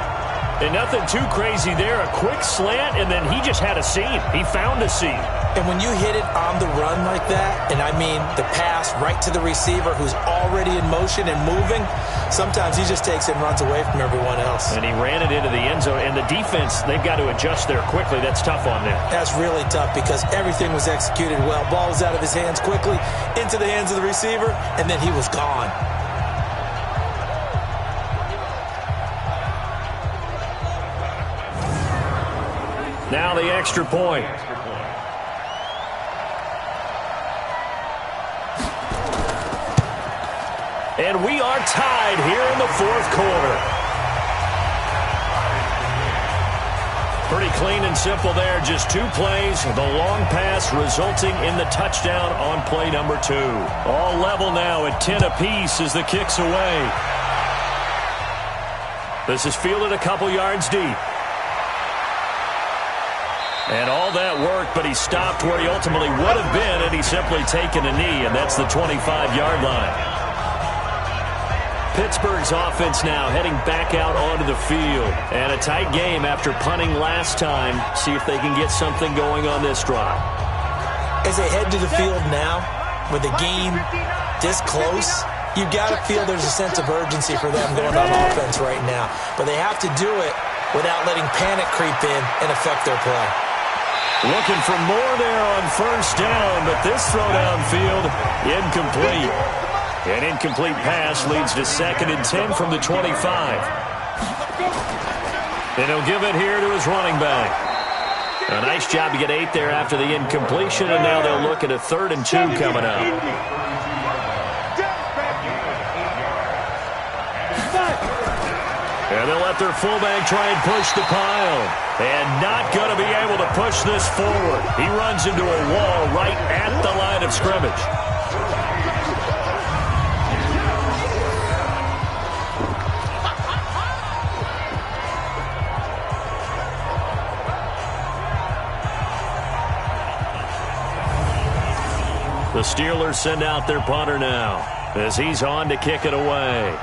And nothing too crazy there. A quick slant, and then he just had a seam. He found a seam. And when you hit it on the run like that, and I mean the pass right to the receiver who's already in motion and moving, sometimes he just takes it and runs away from everyone else. And he ran it into the end zone. And the defense, they've got to adjust there quickly. That's tough on them. That's really tough because everything was executed well. Ball was out of his hands quickly, into the hands of the receiver, and then he was gone. Now the extra point. And we are tied here in the fourth quarter. Pretty clean and simple there. Just 2 plays. The long pass resulting in the touchdown on play number 2. All level now at 10 apiece as the kick's away. This is fielded a couple yards deep. And all that worked, but he stopped where he ultimately would have been, and he's simply taken a knee, and that's the 25-yard line. Pittsburgh's offense now heading back out onto the field. And a tight game after punting last time. See if they can get something going on this drive. As they head to the field now, with the game this close, you've got to feel there's a sense of urgency for them going on offense right now. But they have to do it without letting panic creep in and affect their play. Looking for more there on first down, but this throw downfield, incomplete. An incomplete pass leads to 2nd and 10 from the 25. And he'll give it here to his running back. A nice job to get 8 there after the incompletion, and now they'll look at a 3rd and 2 coming up. And they'll let their fullback try and push the pile. And not going to be able to push this forward. He runs into a wall right at the line of scrimmage. The Steelers send out their punter now as he's on to kick it away.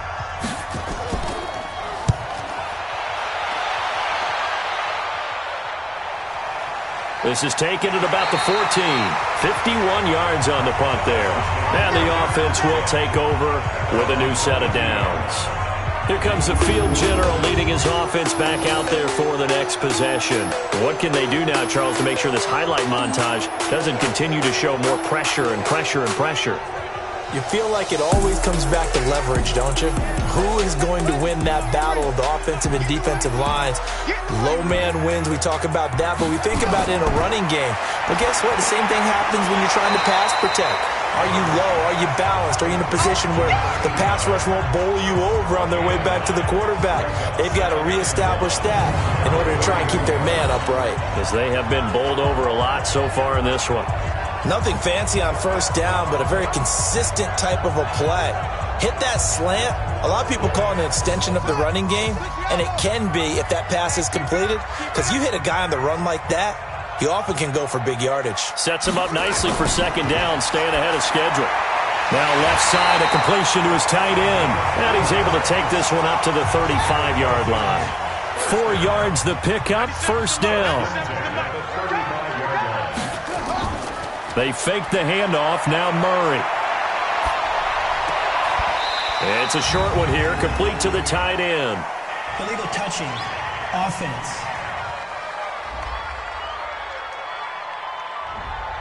This is taken at about the 14. 51 yards on the punt there. And the offense will take over with a new set of downs. Here comes the field general leading his offense back out there for the next possession. What can they do now, Charles, to make sure this highlight montage doesn't continue to show more pressure and pressure and pressure? You feel like it always comes back to leverage, don't you? Who is going to win that battle of the offensive and defensive lines? Low man wins. We talk about that, but we think about it in a running game. But guess what? The same thing happens when you're trying to pass protect. Are you low? Are you balanced? Are you in a position where the pass rush won't bowl you over on their way back to the quarterback? They've got to reestablish that in order to try and keep their man upright. Because they have been bowled over a lot so far in this one. Nothing fancy on first down, but a very consistent type of a play. Hit that slant. A lot of people call it an extension of the running game, and it can be if that pass is completed, because you hit a guy on the run like that, he often can go for big yardage. Sets him up nicely for 2nd down, staying ahead of schedule. Now left side, a completion to his tight end, and he's able to take this one up to the 35-yard line. 4 yards the pickup, first down. They fake the handoff, now Murray. It's a short one here, complete to the tight end. Illegal touching, offense.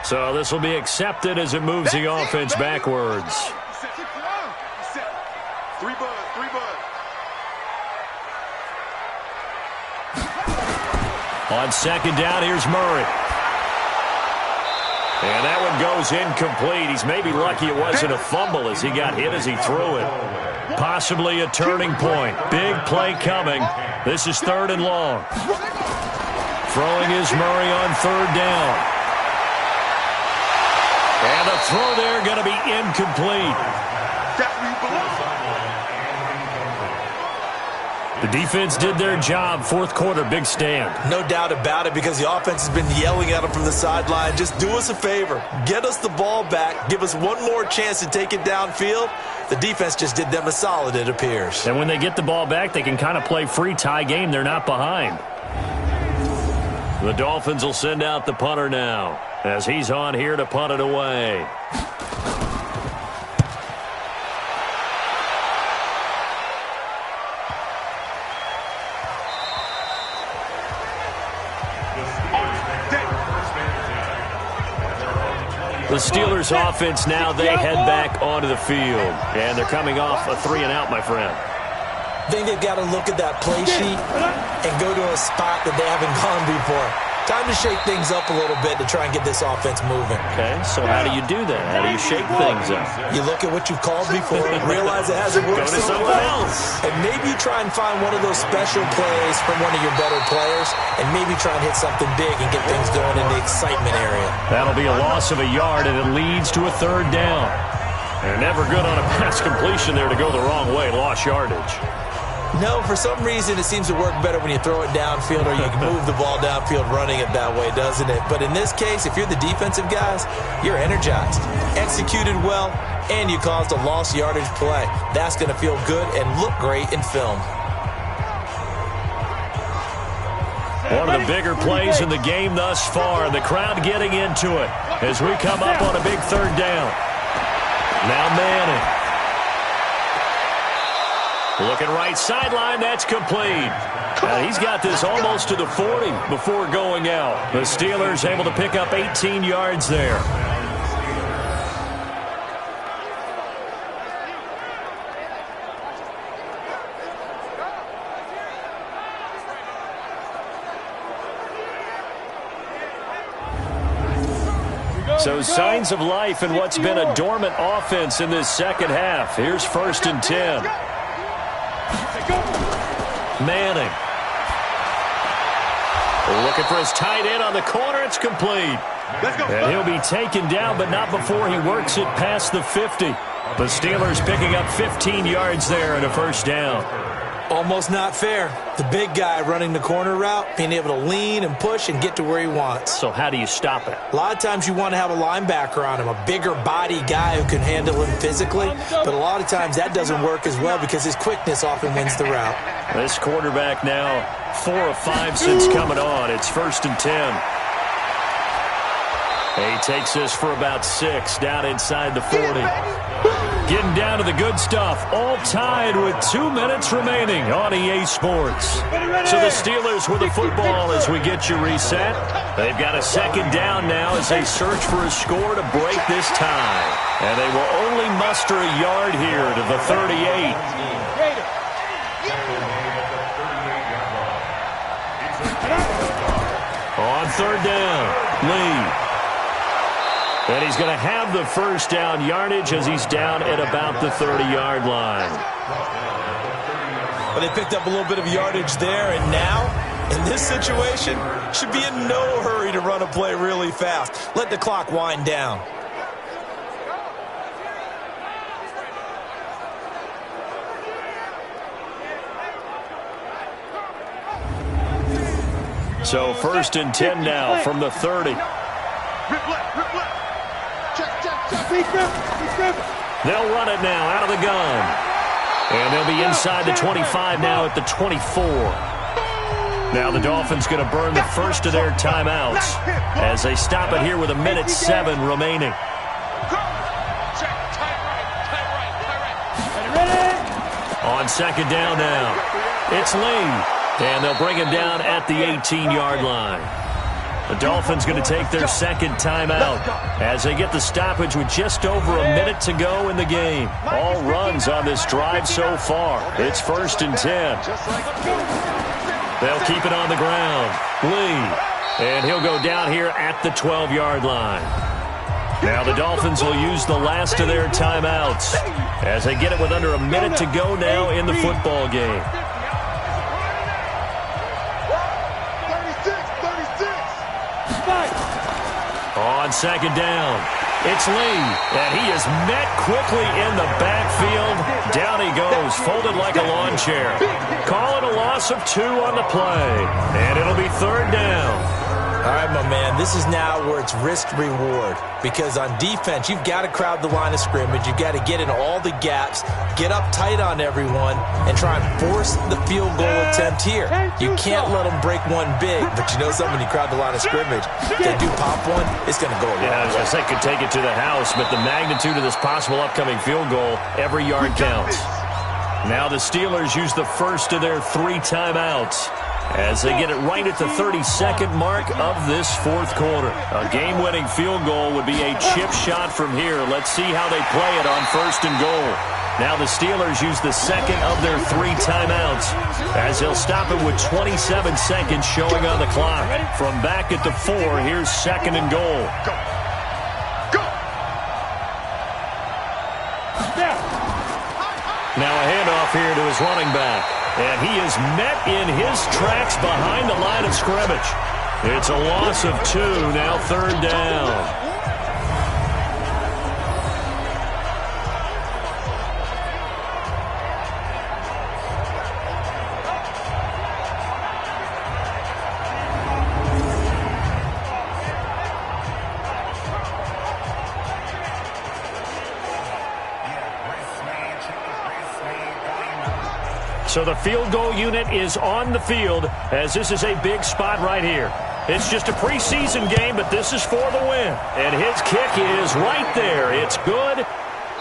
So this will be accepted as it moves the offense backwards. 3 bud. On 2nd down, here's Murray. And that one goes incomplete. He's maybe lucky it wasn't a fumble as he got hit as he threw it. Possibly a turning point. Big play coming. This is 3rd and long. Throwing is Murray on 3rd down. And the throw there going to be incomplete. The defense did their job. 4th quarter, big stand. No doubt about it, because the offense has been yelling at him from the sideline. Just do us a favor. Get us the ball back. Give us one more chance to take it downfield. The defense just did them a solid, it appears. And when they get the ball back, they can kind of play free tie game. They're not behind. The Dolphins will send out the punter now as he's on here to punt it away. The Steelers offense now, they head back onto the field. And they're coming off a 3-and-out, my friend. I think they've got to look at that play sheet and go to a spot that they haven't gone before. Time to shake things up a little bit to try and get this offense moving. Okay, so how do you do that? How do you shake things up? You look at what you've called before, realize it hasn't worked Go to so something well, else. and maybe you try and find one of those special plays from one of your better players, and maybe try and hit something big and get things going in the excitement area. That'll be a loss of a yard, and it leads to a 3rd down. They're never good on a pass completion there to go the wrong way. Lost yardage. No, for some reason it seems to work better when you throw it downfield or you can move the ball downfield running it that way, doesn't it? But in this case, if you're the defensive guys, you're energized, executed well, and you caused a lost yardage play. That's going to feel good and look great in film. One of the bigger plays in the game thus far. The crowd getting into it as we come up on a big 3rd down. Now Manning. Looking right sideline, that's complete. He's got this almost to the 40 before going out. The Steelers able to pick up 18 yards there. So signs of life in what's been a dormant offense in this second half. Here's 1st and 10. Manning. Looking for his tight end on the corner. It's complete. And he'll be taken down, but not before he works it past the 50. The Steelers picking up 15 yards there and a 1st down. Almost not fair. The big guy running the corner route, being able to lean and push and get to where he wants. So how do you stop it? A lot of times you want to have a linebacker on him, a bigger body guy who can handle him physically, but a lot of times that doesn't work as well because his quickness often wins the route. This quarterback now 4 of 5 since coming on. It's 1st and 10. He takes this for about 6 down inside the 40. Getting down to the good stuff. All tied with 2 minutes remaining on EA Sports. So the Steelers with the football as we get you reset. They've got a 2nd down now as they search for a score to break this tie. And they will only muster a yard here to the 38. On 3rd down, Lee. And he's going to have the 1st down yardage as he's down at about the 30-yard line. But they picked up a little bit of yardage there, and now, in this situation, should be in no hurry to run a play really fast. Let the clock wind down. So 1st and 10 now from the 30. They'll run it now out of the gun. And they'll be inside the 25 now at the 24. Now the Dolphins going to burn the first of their timeouts as they stop it here with 1:07 remaining. On 2nd down now, it's Lee. And they'll bring him down at the 18-yard line. The Dolphins going to take their 2nd timeout as they get the stoppage with just over a minute to go in the game. All runs on this drive so far. It's 1st and 10. They'll keep it on the ground. Lee. And he'll go down here at the 12-yard line. Now the Dolphins will use the last of their timeouts as they get it with under a minute to go now in the football game. On 2nd down, it's Lee, and he is met quickly in the backfield. Down he goes, folded like a lawn chair. Call it a loss of 2 on the play, and it'll be 3rd down. All right, my man, this is now where it's risk-reward. Because on defense, you've got to crowd the line of scrimmage. You've got to get in all the gaps, get up tight on everyone, and try and force the field goal attempt here. You can't let them break one big, but you know something, when you crowd the line of scrimmage, if they do pop one, it's going to go a long way. Yeah, I was going to say, could take it to the house, but the magnitude of this possible upcoming field goal, every yard counts. Now the Steelers use the first of their 3 timeouts as they get it right at the 32nd mark of this fourth quarter. A game-winning field goal would be a chip shot from here. Let's see how they play it on first and goal. Now the Steelers use the second of their 3 timeouts as they'll stop it with 27 seconds showing on the clock. From back at the 4, here's second and goal. Now a handoff here to his running back. And he is met in his tracks behind the line of scrimmage. It's a loss of 2, now third down. So the field goal unit is on the field as this is a big spot right here. It's just a preseason game, but this is for the win. And his kick is right there. It's good.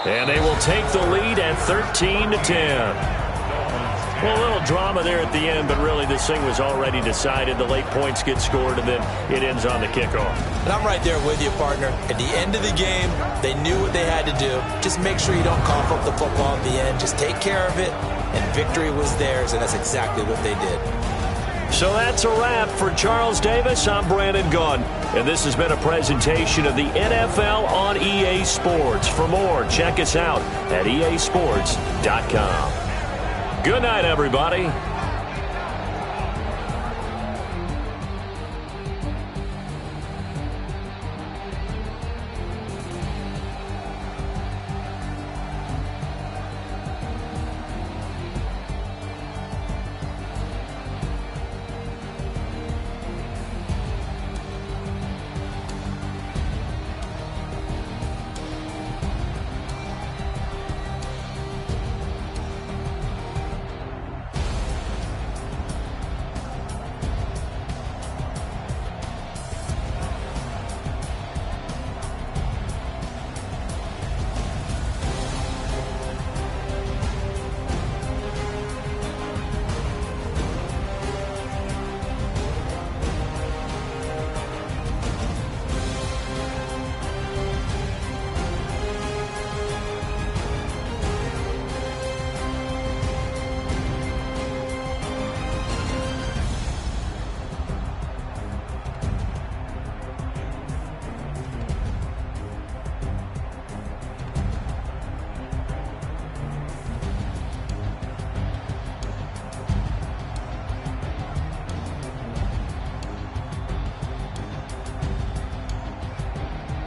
And they will take the lead at 13-10. Well, a little drama there at the end, but really this thing was already decided. The late points get scored, and then it ends on the kickoff. And I'm right there with you, partner. At the end of the game, they knew what they had to do. Just make sure you don't cough up the football at the end. Just take care of it, and victory was theirs, and that's exactly what they did. So that's a wrap for Charles Davis. I'm Brandon Gunn, and this has been a presentation of the NFL on EA Sports. For more, check us out at easports.com. Good night, everybody.